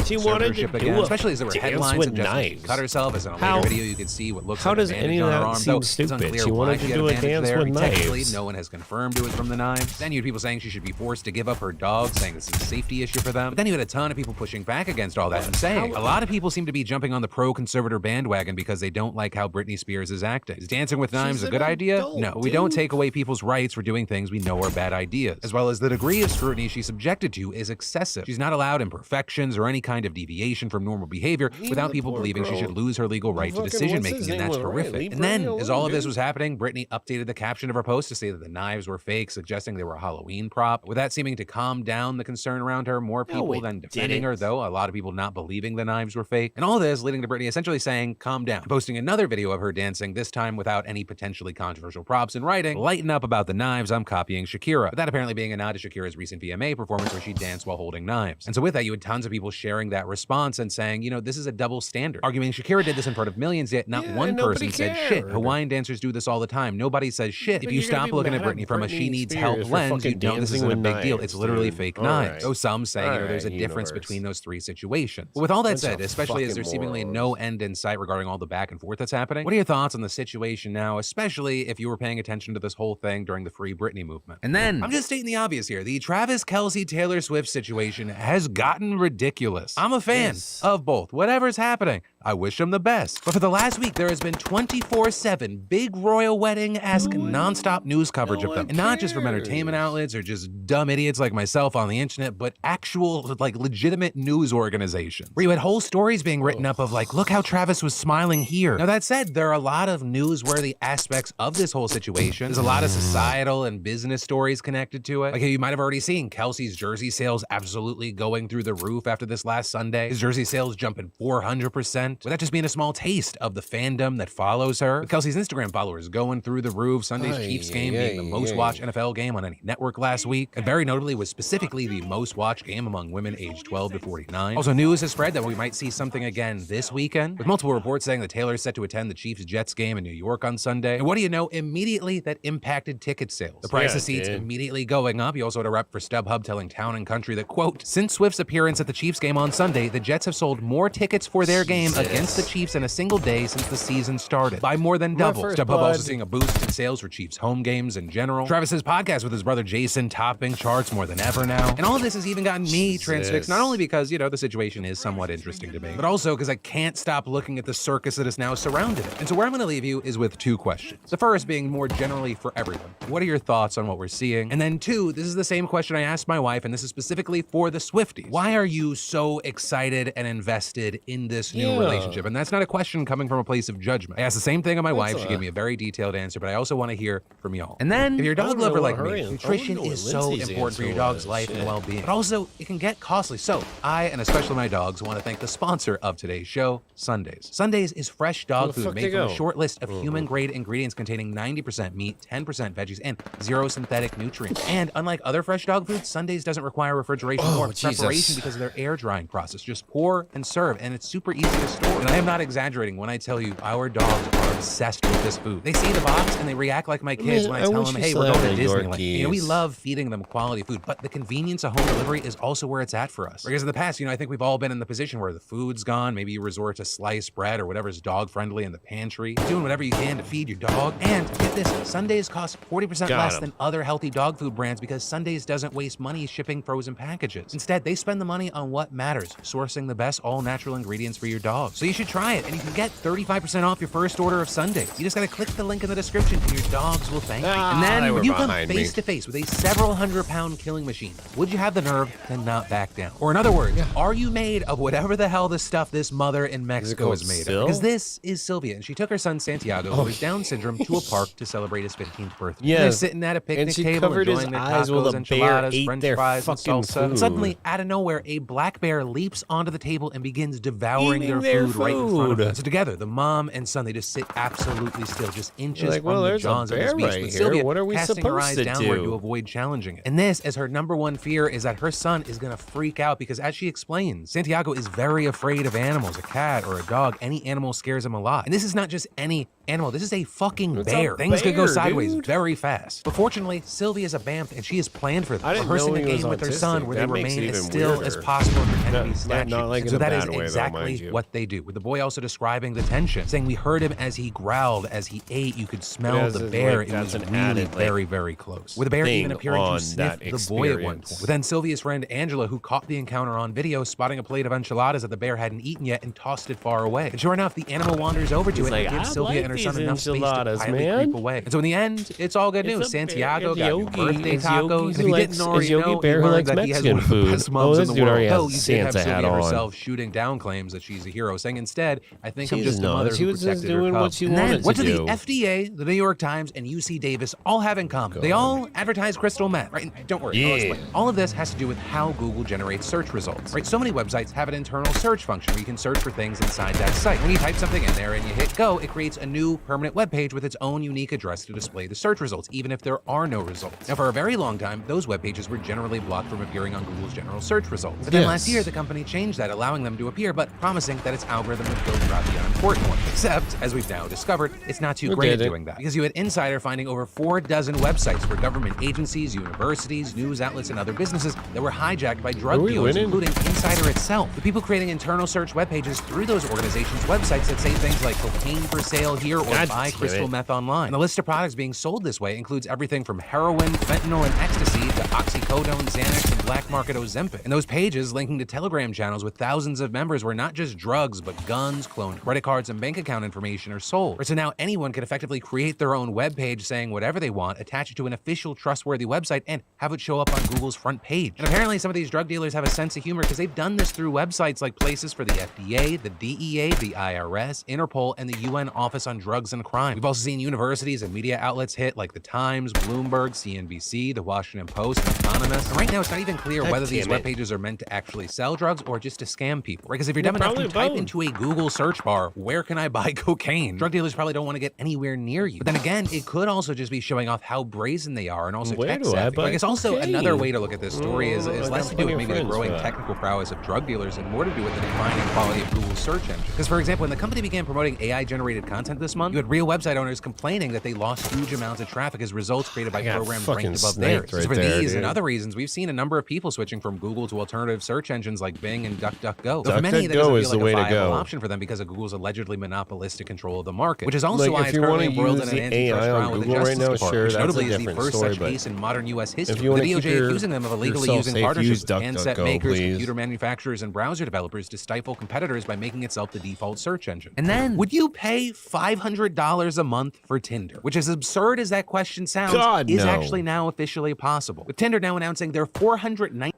She wanted to do especially as there were headlines suggesting she cut herself. As in a later video, you can see what looks like a bandage on her arm. Though it's unclear why she had a bandage there. Technically, no one has confirmed it was from the knives. Then you had people saying she should be forced to give up her dog, saying this is a safety issue for them. But then you had a ton of people pushing back against all that and saying a lot of people seem to be jumping on the pro-conservator bandwagon because they don't like how Britney Spears is acting. Is dancing with knives a good idea? No, we don't take away people's rights for doing things we know are bad ideas. As well as the degree of scrutiny she's subjected to is excessive. She's not allowed imperfections or any kind of deviation from normal behavior without people believing she should lose her legal right to decision-making, and that's horrific. And then, as all of this was happening, Britney updated the caption of her post to say that the knives were fake, suggesting they were a Halloween prop. With that seeming to calm down the concern around her, more people than defending her, though, a lot of people not believing the knives were fake. And all this leading to Britney essentially saying, calm down, posting another video of her dancing, this time without any potentially controversial props, and writing, lighten up about the knives, I'm copying Shakira. But that apparently being a nod to Shakira's recent VMA performance where she danced while holding knives. And so with that, you had tons of people sharing that response and saying, you know, this is a double standard. Arguing Shakira did this in front of millions, yet not one person said, shit, Hawaiian dancers do this all the time. Nobody said says shit. If you stop looking at Britney from a she needs help lens, you'd know this isn't a big deal. It's literally fake knives. So some say, there's a difference between those three situations. But with all that said, especially as there's seemingly no end in sight regarding all the back and forth that's happening, what are your thoughts on the situation now, especially if you were paying attention to this whole thing during the Free Britney movement? And then, I'm just stating the obvious here, the Travis Kelce Taylor Swift situation has gotten ridiculous. I'm a fan of both. Whatever's happening, I wish them the best. But for the last week, there has been 24/7 big royal wedding-esque nonstop news coverage of them. And not just from entertainment outlets or just dumb idiots like myself on the internet, but actual, like, legitimate news organizations. Where you had whole stories being written up of like, look how Travis was smiling here. Now that said, there are a lot of newsworthy aspects of this whole situation. There's a lot of societal and business stories connected to it. Like you might have already seen Kelsey's jersey sales absolutely going through the roof after this last Sunday. His jersey sales jumping 400%. With that just being a small taste of the fandom that follows her. With Kelsey's Instagram followers going through the roof. Sunday's Chiefs game being the most watched NFL game on any network last week. And very notably was specifically the most watched game among women aged 12 to 49. Also, news has spread that we might see something again this weekend, with multiple reports saying that Taylor is set to attend the Chiefs-Jets game in New York on Sunday. And what do you know? Immediately that impacted ticket sales. The price of seats immediately going up. You also had a rep for StubHub telling Town and Country that, quote, since Swift's appearance at the Chiefs game on Sunday, the Jets have sold more tickets for their game against the Chiefs in a single day since the season started, by more than double. StubHub also seeing a boost in sales for Chiefs home games in general. Travis's podcast with his brother Jason topping charts more than ever now. And all of this has even gotten me transfixed, not only because, you know, the situation is somewhat interesting to me, but also because I can't stop looking at the circus that is now surrounded it. And so where I'm going to leave you is with two questions. The first being more generally for everyone. What are your thoughts on what we're seeing? And then two, this is the same question I asked my wife, and this is specifically for the Swifties. Why are you so excited and invested in this new relationship? And that's not a question coming from a place of judgment. I asked the same thing of my wife. She gave me a very detailed answer, but I also want to hear from y'all. And then, if you're a dog lover like me, nutrition is so important for your dog's life and well-being. But also, it can get costly. So, I, and especially my dogs, want to thank the sponsor of today's show, Sundays. Sundays is fresh dog food made from a short list of human-grade ingredients containing 90% meat, 10% veggies, and 0 synthetic nutrients. And unlike other fresh dog foods, Sundays doesn't require refrigeration or preparation because of their air drying process. Just pour and serve, and it's super easy to store. And I am not exaggerating when I tell you our dogs are obsessed with this food. They see the box and they react like my kids when I tell them, hey, we're going to Disneyland. You know, we love feeding them quality food, but the convenience of home delivery is also where it's at for us. Because in the past, you know, I think we've all been in the position where the food's gone. Maybe you resort to sliced bread or whatever's dog friendly in the pantry, doing whatever you can to feed your dog. And get this, Sundays cost 40% less than other healthy dog food brands because Sundays doesn't waste money shipping frozen packages. Instead, they spend the money on what matters, sourcing the best all-natural ingredients for your dog. So you should try it, and you can get 35% off your first order of Sundays. You just gotta click the link in the description and your dogs will thank you. And then when you come face to face with a several hundred-pound killing machine, would you have the nerve to not back down? Or in other words, are you made of whatever the hell the stuff this mother in Mexico is made of? Because this is Sylvia, and she took her son Santiago, who has Down syndrome, to a park to celebrate his 15th birthday. Yeah, they're sitting at a picnic table enjoying their tacos, enchiladas, French fries, and salsa. And suddenly, out of nowhere, a black bear leaps onto the table and begins devouring their food right in front of them. So together, the mom and son, they just sit absolutely still, just inches from the jaws of this beast. With Sylvia what are we casting her eyes supposed to downward do? to avoid challenging it. And this, as her number one fear, is that her son is gonna freak out because, as she explains, Santiago is very afraid of animals, a cat or a dog. Any animal scares him a lot. And this is not just any animal, this is a fucking bear. Things could go sideways very fast. But fortunately, Sylvia's a BAMF and she is planned for this, rehearsing a game with her son where they remain as still as possible and pretend to be statues. And so that is exactly what they do. With the boy also describing the tension, saying we heard him as he growled, as he ate, you could smell the bear. It was really very, very close. With the bear even appearing to sniff the boy at one point. With then Sylvia's friend Angela, who caught the encounter on video, spotting a plate of enchiladas that the bear hadn't eaten yet and tossed it far away. And sure enough, the animal wanders over to it and gives Sylvia and her son enough space to quietly creep away. And so in the end, it's all good news. Santiago got new birthday tacos. If you didn't already know, he learned that he has one of the best moms in the world. Though you did have Sylvia herself shooting down claims that she's a hero, saying instead, I think I'm just a mother who protected her cub. And then, what do the FDA, the New York Times, and UC Davis all have in common? They all advertise crystal meth, right? And don't worry, I'll explain. All of this has to do with how Google generates search results, right? So many websites have an internal search function where you can search for things inside that site. When you type something in there and you hit go, it creates a new permanent web page with its own unique address to display the search results, even if there are no results. Now, for a very long time, those web pages were generally blocked from appearing on Google's general search results. But then last year, the company changed that, allowing them to appear, but promising that it's its algorithm would filter out the unimportant ones. Except, as we've now discovered, it's not too great at doing that, because you had Insider finding over 4 dozen websites for government agencies, universities, news outlets, and other businesses that were hijacked by drug dealers, including Insider itself. The people creating internal search web pages through those organizations' websites that say things like cocaine for sale here or buy crystal meth online. And the list of products being sold this way includes everything from heroin, fentanyl, and ecstasy to oxycodone, Xanax, and black market Ozempic. And those pages linking to Telegram channels with thousands of members where not just drugs, but guns, cloned credit cards, and bank account information are sold. So now anyone can effectively create their own web page saying whatever they want, attach it to an official trustworthy website, and have it show up on Google's front page. And apparently some of these drug dealers have a sense of humor because they've done this through websites like places for the FDA, the DEA, the IRS, Interpol, and the UN Office on Drugs and Crime. We've also seen universities and media outlets hit like the Times, Bloomberg, CNBC, the Washington Post, and Economist. And right now it's not even clear whether these web pages are meant to actually sell drugs or just to scam people. Right? Because if you're dumb enough to type into a Google search bar, where can I buy cocaine? Drug dealers probably don't want to get anywhere near you. But then again, it could also just be showing off how brazen they are and also tech savvy. Like, it's also another way to look at this story is less to do with maybe the growing technical prowess of drug dealers and more to do with the declining quality of Google's search engine. Because for example, when the company began promoting AI-generated content this month, you had real website owners complaining that they lost huge amounts of traffic as results created by programs ranked above theirs. Right for these and other reasons, we've seen a number of people switching from Google to alternative search engines like Bing and DuckDuckGo. Though for many, that doesn't feel like a viable option for them because of Google's allegedly monopolistic control of the market, which is also why it's currently embroiled in an antitrust trial with the Justice Department, which notably is the first such case in modern U.S. history. The DOJ accusing them of illegally using partnerships with handset makers, computer manufacturers, and browser developers to stifle competitors by making itself the default search engine. And then, would you pay $500 a month for Tinder? Which, as absurd as that question sounds, is actually now officially possible. With Tinder now announcing their 490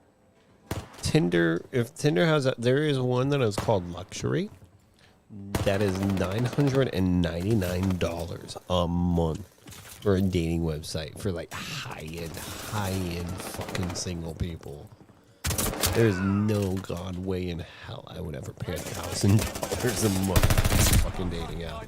Tinder, if Tinder has there is one that is called Luxury. That is $999 a month for a dating website for like high-end fucking single people. There's no god way in hell I would ever pay $1,000 a month for fucking dating out.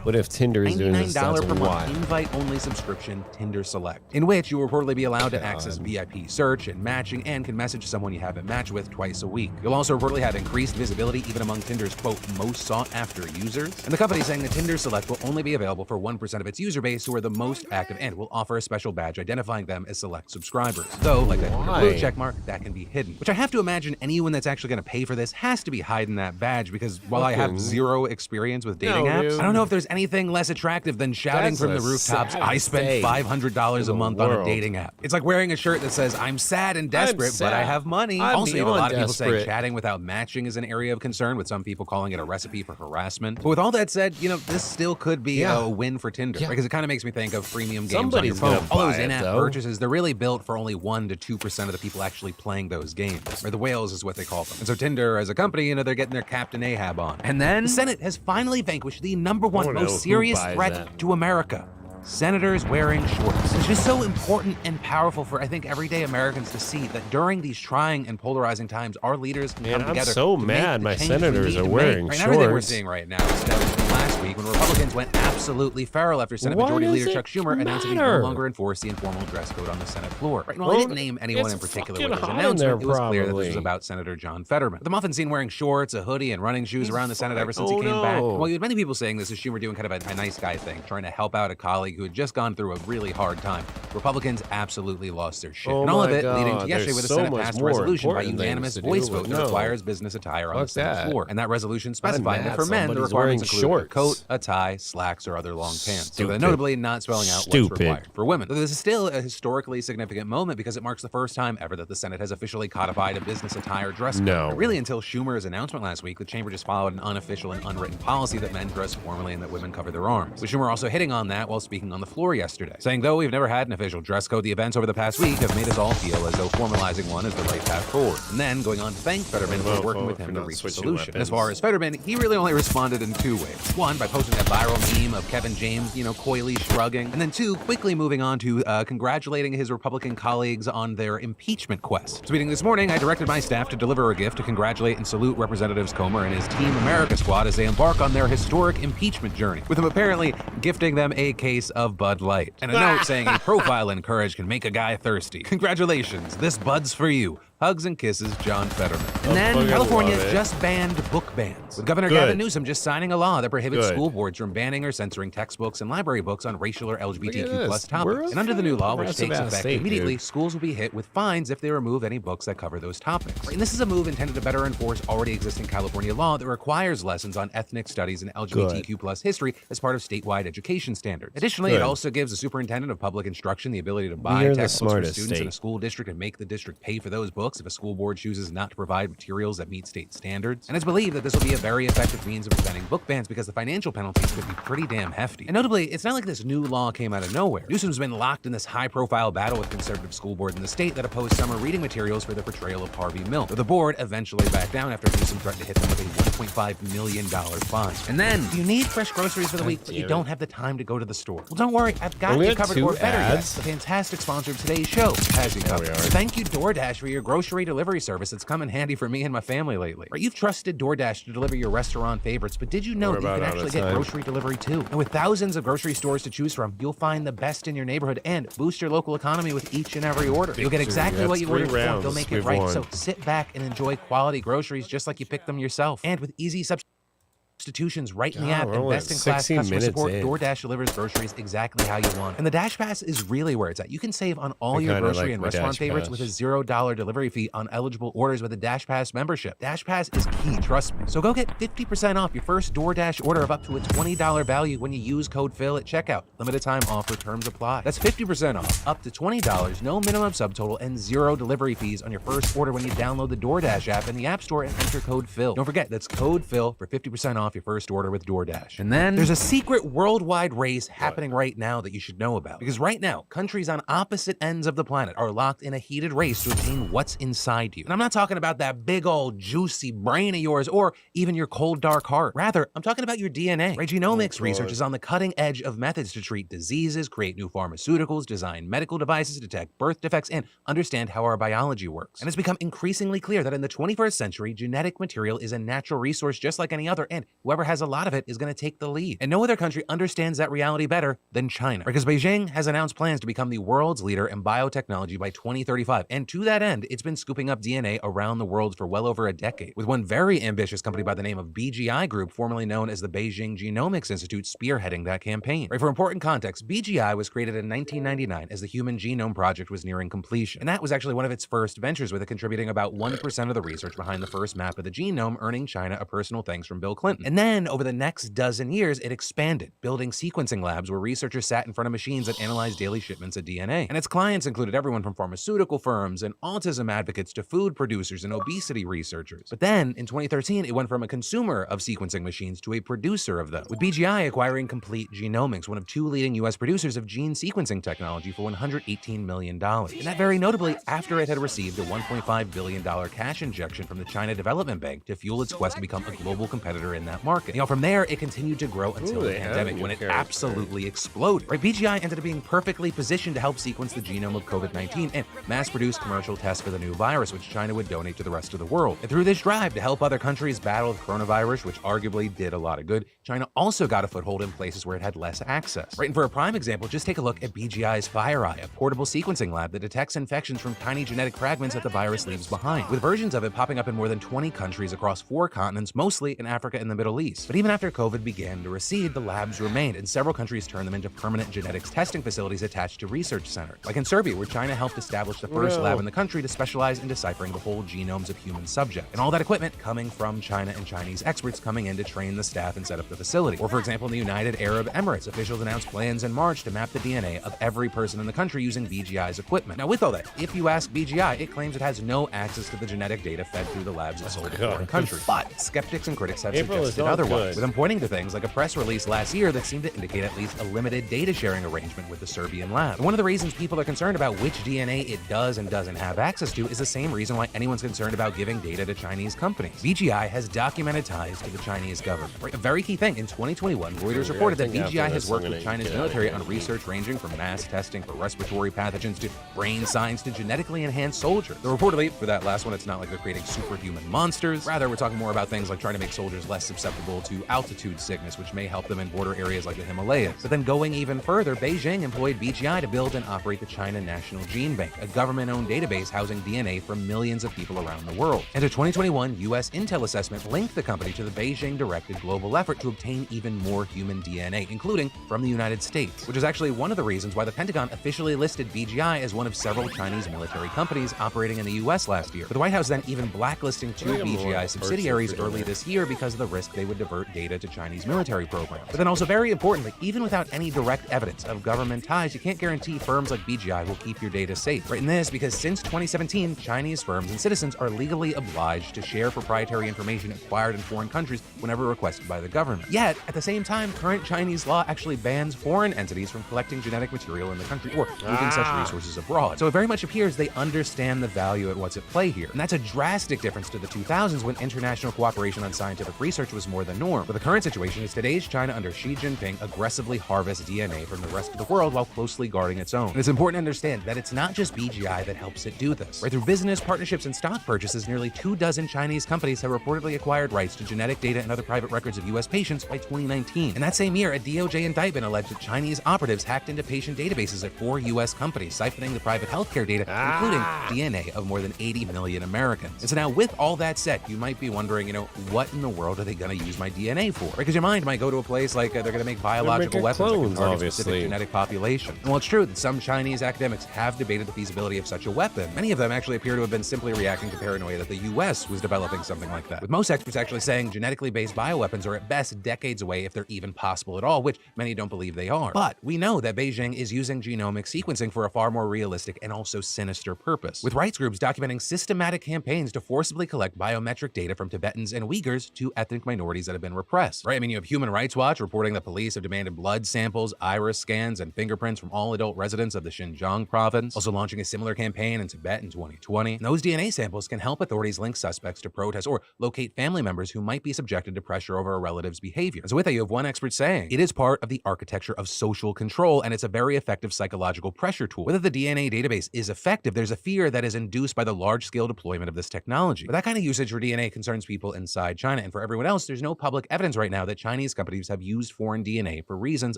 What if Tinder is doing this? That's $99 per month wild. invite-only subscription, Tinder Select, in which you will reportedly be allowed to access VIP search and matching and can message someone you haven't matched with twice a week. You'll also reportedly have increased visibility even among Tinder's, quote, most sought-after users. And the company is saying that Tinder Select will only be available for 1% of its user base who are the most active and will offer a special badge identifying them as Select subscribers. Though, like that Tinder blue check mark, that can be hidden. Which I have to imagine anyone that's actually going to pay for this has to be hiding that badge because while I have zero experience with dating apps, I don't know if there's anything less attractive than shouting from the rooftops, I spent $500 a month on a dating app. It's like wearing a shirt that says, I'm sad and desperate, but I have money. Also, you have a lot of people saying chatting without matching is an area of concern, with some people calling it a recipe for harassment. But with all that said, you know, this still could be a win for Tinder, because it kind of makes me think of freemium games on your phone. All those in-app purchases, they're really built for only 1 to 2% of the people actually playing those games, or the whales is what they call them. And so Tinder, as a company, you know, they're getting their Captain Ahab on. And then the Senate has finally vanquished the #1 most serious threat to America: senators wearing shorts. It's just so important and powerful for, I think, everyday Americans to see that during these trying and polarizing times, our leaders can come together. I'm so mad my senators are wearing shorts. Everything we're seeing right now is from last week when Republicans went absolutely feral after Senate Majority Leader Chuck Schumer announced that he no longer enforce the informal dress code on the Senate floor. Right? Well, I didn't name anyone in particular with his announcement. It was clear that this was about Senator John Fetterman. The muffin seen wearing shorts, a hoodie, and running shoes around the Senate ever since he came back. Well, you had many people saying this is Schumer doing kind of a nice guy thing, trying to help out a colleague who had just gone through a really hard time. Republicans absolutely lost their shit. And all of it leading to yesterday where the Senate passed a resolution by unanimous voice vote that requires business attire on the Senate floor. And that resolution specified that for men, the requirements include a coat, a tie, slacks, or other long pants. So notably not spelling out what's required for women. But this is still a historically significant moment because it marks the first time ever that the Senate has officially codified a business attire dress code. Really, until Schumer's announcement last week, the chamber just followed an unofficial and unwritten policy that men dress formally and that women cover their arms. With Schumer also hitting on that while speaking on the floor yesterday, saying, though we've never had an official dress code, the events over the past week have made us all feel as though formalizing one is the right path forward. And then going on to thank Fetterman for working with him to reach a solution. And as far as Fetterman, he really only responded in 2 ways. 1, by posting that viral meme of Kevin James, you know, coyly shrugging. And then 2, quickly moving on to congratulating his Republican colleagues on their impeachment quest. Tweeting this morning, I directed my staff to deliver a gift to congratulate and salute Representatives Comer and his Team America squad as they embark on their historic impeachment journey, with him apparently gifting them a case of Bud Light. And a note saying a profile in courage can make a guy thirsty. Congratulations, this Bud's for you. Hugs and kisses, John Fetterman. And I then fucking California love it. just banned book bans, with Governor Good. Gavin Newsom just signing a law that prohibits Good. school boards from banning or censoring textbooks and library books on racial or LGBTQ this. plus We're topics. a And under the new law, which progressive takes ass effect state, immediately, dude. schools will be hit with fines if they remove any books that cover those topics. And this is a move intended to better enforce already existing California law that requires lessons on ethnic studies and LGBTQ plus history as part of statewide education standards. Additionally, it Good. also gives the superintendent of public instruction the ability to buy You're the textbooks for smartest students in a state. school district and make the district pay for those books if a school board chooses not to provide materials that meet state standards. And it's believed that this will be a very effective means of preventing book bans because the financial penalties could be pretty damn hefty. And notably, it's not like this new law came out of nowhere. Newsom's been locked in this high-profile battle with conservative school boards in the state that oppose summer reading materials for their portrayal of Harvey Milk. Though the board eventually backed down after Newsom threatened to hit them with a $1.5 million fine. And then, you need fresh groceries for the week, but you don't have the time to go to the store. Well, don't worry, I've got Only you had covered, 2 or better yet, ads? the fantastic sponsor of today's show has you covered. we are. Thank you, DoorDash, for your grocery delivery service. It's come in handy for me and my family lately. Right, you've trusted DoorDash to deliver your restaurant favorites, but did you know We're that you about can out of actually get time. grocery delivery too? And with thousands of grocery stores to choose from, you'll find the best in your neighborhood and boost your local economy with each and every order. You'll get exactly what you ordered for. They'll make it We've right. won. So sit back and enjoy quality groceries just like you picked them yourself. And with easy substitutions right in the God, app we're and only best-in-class 16 customer minutes support, in. DoorDash delivers groceries exactly how you want. And the Dash Pass is really where it's at. You can save on all I your kinda grocery like and my restaurant Dash favorites Pass. with a $0 delivery fee on eligible orders with a Dash Pass membership. Dash Pass is key, trust me. So go get 50% off your first DoorDash order of up to a $20 value when you use code PHIL at checkout. Limited time offer, terms apply. That's 50% off, up to $20, no minimum subtotal, and 0 delivery fees on your first order when you download the DoorDash app in the App Store and enter code PHIL. Don't forget, that's code PHIL for 50% off your first order with DoorDash. And then there's a secret worldwide race happening right now that you should know about. Because right now, countries on opposite ends of the planet are locked in a heated race to obtain what's inside you. And I'm not talking about that big old juicy brain of yours or even your cold dark heart. Rather, I'm talking about your DNA. Right? Genomics research is on the cutting edge of methods to treat diseases, create new pharmaceuticals, design medical devices, detect birth defects, and understand how our biology works. And it's become increasingly clear that in the 21st century, genetic material is a natural resource just like any other, and whoever has a lot of it is going to take the lead. And no other country understands that reality better than China. Because Beijing has announced plans to become the world's leader in biotechnology by 2035. And to that end, it's been scooping up DNA around the world for well over a decade, with one very ambitious company by the name of BGI Group, formerly known as the Beijing Genomics Institute, spearheading that campaign. Right, for important context, BGI was created in 1999 as the Human Genome Project was nearing completion. And that was actually one of its first ventures, with it contributing about 1% of the research behind the first map of the genome, earning China a personal thanks from Bill Clinton. And then, over the next dozen years, it expanded, building sequencing labs where researchers sat in front of machines that analyzed daily shipments of DNA. And its clients included everyone from pharmaceutical firms and autism advocates to food producers and obesity researchers. But then, in 2013, it went from a consumer of sequencing machines to a producer of them, with BGI acquiring Complete Genomics, one of 2 leading U.S. producers of gene sequencing technology, for $118 million. And that very notably after it had received a $1.5 billion cash injection from the China Development Bank to fuel its quest to become a global competitor in that market. From there, it continued to grow until the pandemic, when it absolutely exploded. Right, BGI ended up being perfectly positioned to help sequence the genome of COVID-19 and mass-produce commercial tests for the new virus, which China would donate to the rest of the world. And through this drive to help other countries battle the coronavirus, which arguably did a lot of good, China also got a foothold in places where it had less access. Right, and for a prime example, just take a look at BGI's FireEye, a portable sequencing lab that detects infections from tiny genetic fragments that the virus leaves behind, with versions of it popping up in more than 20 countries across 4 continents, mostly in Africa and the Middle East. But even after COVID began to recede, the labs remained, and several countries turned them into permanent genetics testing facilities attached to research centers, like in Serbia, where China helped establish the first lab in the country to specialize in deciphering the whole genomes of human subjects. And all that equipment coming from China and Chinese experts coming in to train the staff and set up the facility. Or for example, in the United Arab Emirates, officials announced plans in March to map the DNA of every person in the country using BGI's equipment. Now with all that, if you ask BGI, it claims it has no access to the genetic data fed through the labs it sold to foreign countries. But skeptics and critics have suggested otherwise, with them pointing to things like a press release last year that seemed to indicate at least a limited data sharing arrangement with the Serbian lab. And one of the reasons people are concerned about which DNA it does and doesn't have access to is the same reason why anyone's concerned about giving data to Chinese companies. BGI has documented ties to the Chinese government. Right? A very key thing, in 2021, Reuters reported that BGI has worked with China's military on research ranging from mass testing for respiratory pathogens to brain science to genetically enhanced soldiers. Though reportedly, for that last one, it's not like they're creating superhuman monsters. Rather, we're talking more about things like trying to make soldiers less susceptible susceptible to altitude sickness, which may help them in border areas like the Himalayas. But then going even further, Beijing employed BGI to build and operate the China National Gene Bank, a government-owned database housing DNA from millions of people around the world. And a 2021 U.S. Intel assessment linked the company to the Beijing-directed global effort to obtain even more human DNA, including from the United States, which is actually one of the reasons why the Pentagon officially listed BGI as one of several Chinese military companies operating in the U.S. last year. But the White House then even blacklisting two BGI subsidiaries early this year because of the risk they would divert data to Chinese military programs. But then also, very importantly, even without any direct evidence of government ties, you can't guarantee firms like BGI will keep your data safe. Right in this, because since 2017, Chinese firms and citizens are legally obliged to share proprietary information acquired in foreign countries whenever requested by the government. Yet, at the same time, current Chinese law actually bans foreign entities from collecting genetic material in the country or moving such resources abroad. So it very much appears they understand the value at what's at play here. And that's a drastic difference to the 2000s when international cooperation on scientific research was more the norm. But the current situation is today's China under Xi Jinping aggressively harvests DNA from the rest of the world while closely guarding its own. And it's important to understand that it's not just BGI that helps it do this. Right, through business partnerships and stock purchases, nearly 24 Chinese companies have reportedly acquired rights to genetic data and other private records of U.S. patients by 2019. And that same year, a DOJ indictment alleged that Chinese operatives hacked into patient databases at 4 U.S. companies, siphoning the private healthcare data, including DNA of more than 80 million Americans. And so now, with all that said, you might be wondering, what in the world are they going to use my DNA for? Right, because your mind might go to a place like they're going to make biological weapons that can target specific genetic populations. And while it's true that some Chinese academics have debated the feasibility of such a weapon, many of them actually appear to have been simply reacting to paranoia that the U.S. was developing something like that, with most experts actually saying genetically based bioweapons are at best decades away if they're even possible at all, which many don't believe they are. But we know that Beijing is using genomic sequencing for a far more realistic and also sinister purpose, with rights groups documenting systematic campaigns to forcibly collect biometric data from Tibetans and Uyghurs, two ethnic minorities that have been repressed. Right? I mean, you have Human Rights Watch reporting that police have demanded blood samples, iris scans, and fingerprints from all adult residents of the Xinjiang province, also launching a similar campaign in Tibet in 2020. And those DNA samples can help authorities link suspects to protests or locate family members who might be subjected to pressure over a relative's behavior. And so with that, you have one expert saying it is part of the architecture of social control, and it's a very effective psychological pressure tool. Whether the DNA database is effective, there's a fear that is induced by the large-scale deployment of this technology. But that kind of usage for DNA concerns people inside China, and for everyone else, there's no public evidence right now that Chinese companies have used foreign DNA for reasons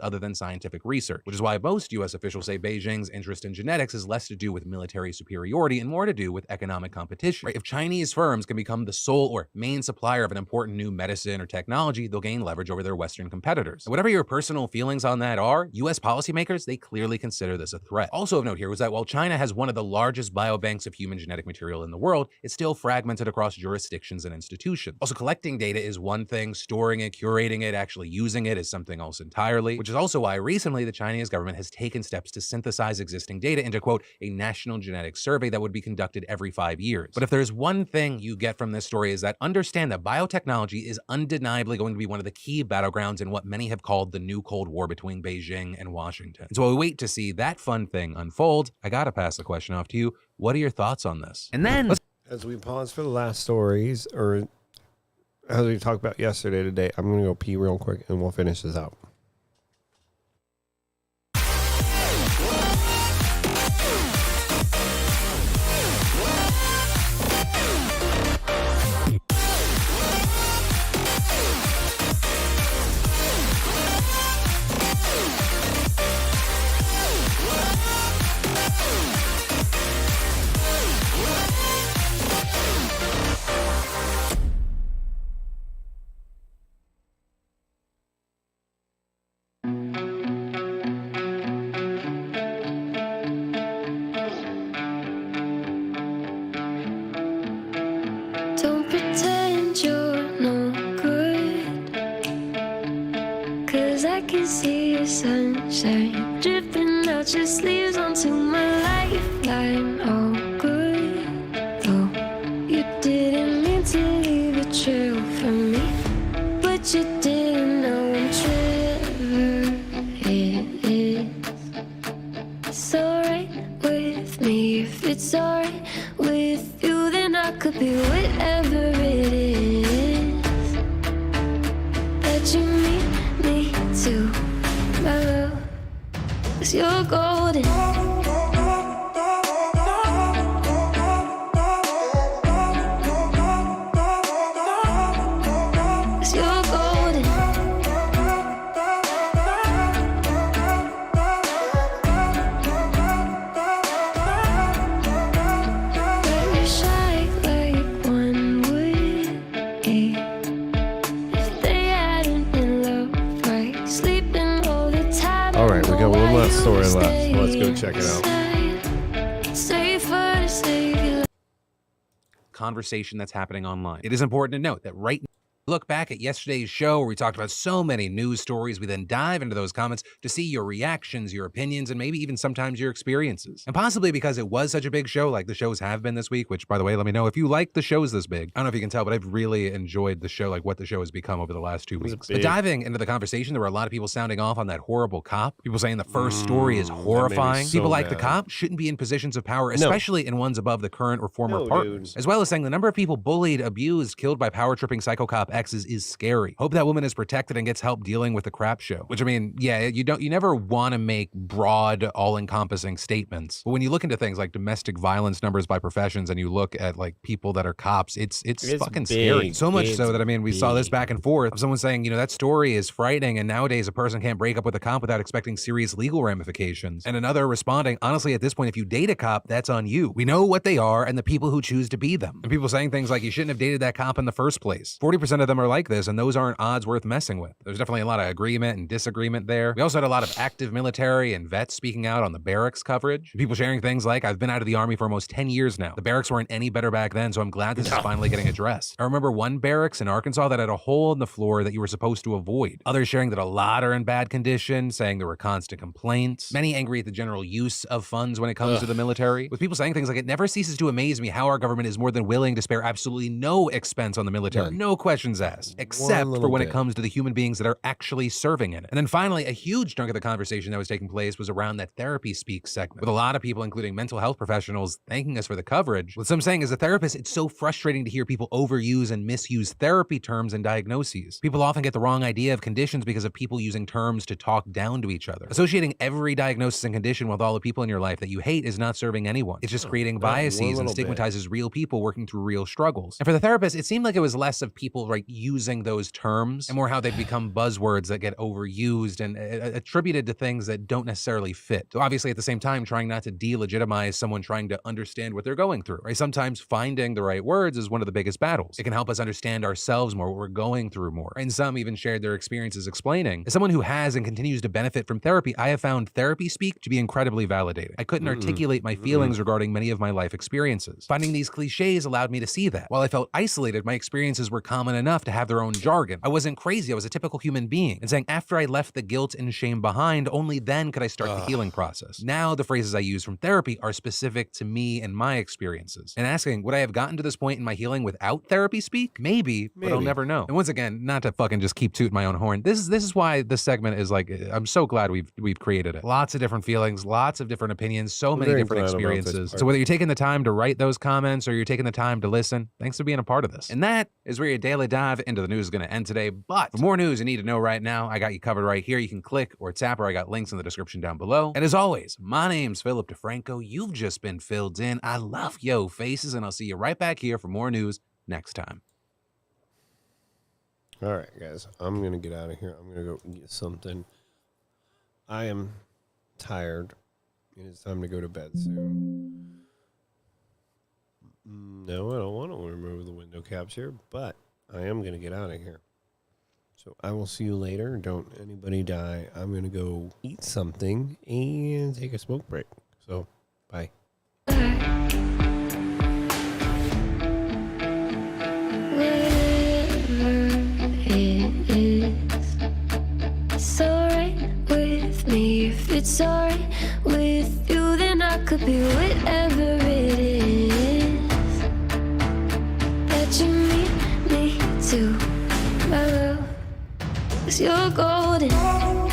other than scientific research, which is why most U.S. officials say Beijing's interest in genetics is less to do with military superiority and more to do with economic competition. Right? If Chinese firms can become the sole or main supplier of an important new medicine or technology, they'll gain leverage over their Western competitors. And whatever your personal feelings on that are, U.S. policymakers, they clearly consider this a threat. Also of note here was that while China has one of the largest biobanks of human genetic material in the world, it's still fragmented across jurisdictions and institutions. Also, collecting data is one thing, storing it, curating it, actually using it is something else entirely, which is also why recently the Chinese government has taken steps to synthesize existing data into, quote, a national genetic survey that would be conducted every 5 years. But if there's one thing you get from this story is that understand that biotechnology is undeniably going to be one of the key battlegrounds in what many have called the new Cold War between Beijing and Washington. And so while we wait to see that fun thing unfold, I gotta pass the question off to you. What are your thoughts on this? And then, as we pause for the last stories, or as we talked about yesterday today, I'm gonna go pee real quick and we'll finish this out. Don't pretend you're no good, 'cause I can see your sunshine dripping out your sleeves onto my lifeline. Oh, good, though you didn't mean to leave a trail for me, but you didn't know whatever it is. It's alright with me if it's alright with you, then I could be whatever it is that you need me to, my love, 'cause you're golden. You're golden. we got one last story left. Let's go check it out. Conversation that's happening online. It is important to note that right now, look back at yesterday's show where we talked about so many news stories. We then dive into those comments to see your reactions, your opinions, and maybe even sometimes your experiences. And possibly because it was such a big show, like the shows have been this week, which, by the way, let me know if you like the shows this big. I don't know if you can tell, but I've really enjoyed the show, like what the show has become over the last 2 weeks. But diving into the conversation, there were a lot of people sounding off on that horrible cop. People saying the first story is horrifying. so People like mad. the cop shouldn't be in positions of power, especially in ones above the current or former partners. dude. As well as saying the number of people bullied, abused, killed by power-tripping psycho cop exes is scary. Hope that woman is protected and gets help dealing with the crap show. Which, I mean, yeah, you never want to make broad, all-encompassing statements. But when you look into things like domestic violence numbers by professions and you look at like people that are cops, it's fucking big. scary. So much It's so that, I mean, we saw this big. back and forth of someone saying, that story is frightening and nowadays a person can't break up with a cop without expecting serious legal ramifications. And another responding, honestly, at this point, if you date a cop, that's on you. We know what they are and the people who choose to be them. And people saying things like, you shouldn't have dated that cop in the first place. 40% of them are like this, and those aren't odds worth messing with. There's definitely a lot of agreement and disagreement there. We also had a lot of active military and vets speaking out on the barracks coverage. People sharing things like, I've been out of the Army for almost 10 years now. The barracks weren't any better back then, so I'm glad this is finally getting addressed. I remember one barracks in Arkansas that had a hole in the floor that you were supposed to avoid. Others sharing that a lot are in bad condition, saying there were constant complaints. Many angry at the general use of funds when it comes to the military. With people saying things like, it never ceases to amaze me how our government is more than willing to spare absolutely no expense on the military. No questions asked, except for when it comes to the human beings that are actually serving in it. And then finally, a huge chunk of the conversation that was taking place was around that therapy speak segment, with a lot of people, including mental health professionals, thanking us for the coverage. With some saying, as a therapist, it's so frustrating to hear people overuse and misuse therapy terms and diagnoses. People often get the wrong idea of conditions because of people using terms to talk down to each other. Associating every diagnosis and condition with all the people in your life that you hate is not serving anyone. It's just creating biases and stigmatizes real people working through real struggles. And for the therapist, it seemed like it was less of people using those terms and more how they've become buzzwords that get overused and attributed to things that don't necessarily fit. So obviously at the same time, trying not to delegitimize someone trying to understand what they're going through, right? Sometimes finding the right words is one of the biggest battles. It can help us understand ourselves more, what we're going through more. And some even shared their experiences explaining, as someone who has and continues to benefit from therapy, I have found therapy speak to be incredibly validating. I couldn't articulate my feelings regarding many of my life experiences. Finding these cliches allowed me to see that. While I felt isolated, my experiences were common enough to have their own jargon. I wasn't crazy, I was a typical human being. And saying, after I left the guilt and shame behind, only then could I start the healing process. Now the phrases I use from therapy are specific to me and my experiences. And asking, would I have gotten to this point in my healing without therapy speak? Maybe, but I'll never know. And once again, not to fucking just keep tooting my own horn, this is why this segment is like, I'm so glad we've created it. Lots of different feelings, lots of different opinions, so many different experiences. So whether you're taking the time to write those comments or you're taking the time to listen, thanks for being a part of this. And that is where your daily dive into the news is going to end today. But for more news you need to know right now, I got you covered right here. You can click or tap, or I got links in the description down below. And as always, my name's Philip DeFranco. You've just been filled in. I love yo faces, and I'll see you right back here for more news next time. All right, guys, I'm going to get out of here. I'm going to go get something. I am tired. It is time to go to bed soon. No, I don't want to remove the window caps here, but I am going to get out of here. So I will see you later. Don't anybody die. I'm going to go eat something and take a smoke break. So, bye. It's alright with you, then I could be whatever it is that you need me to, my love, 'cause you're golden.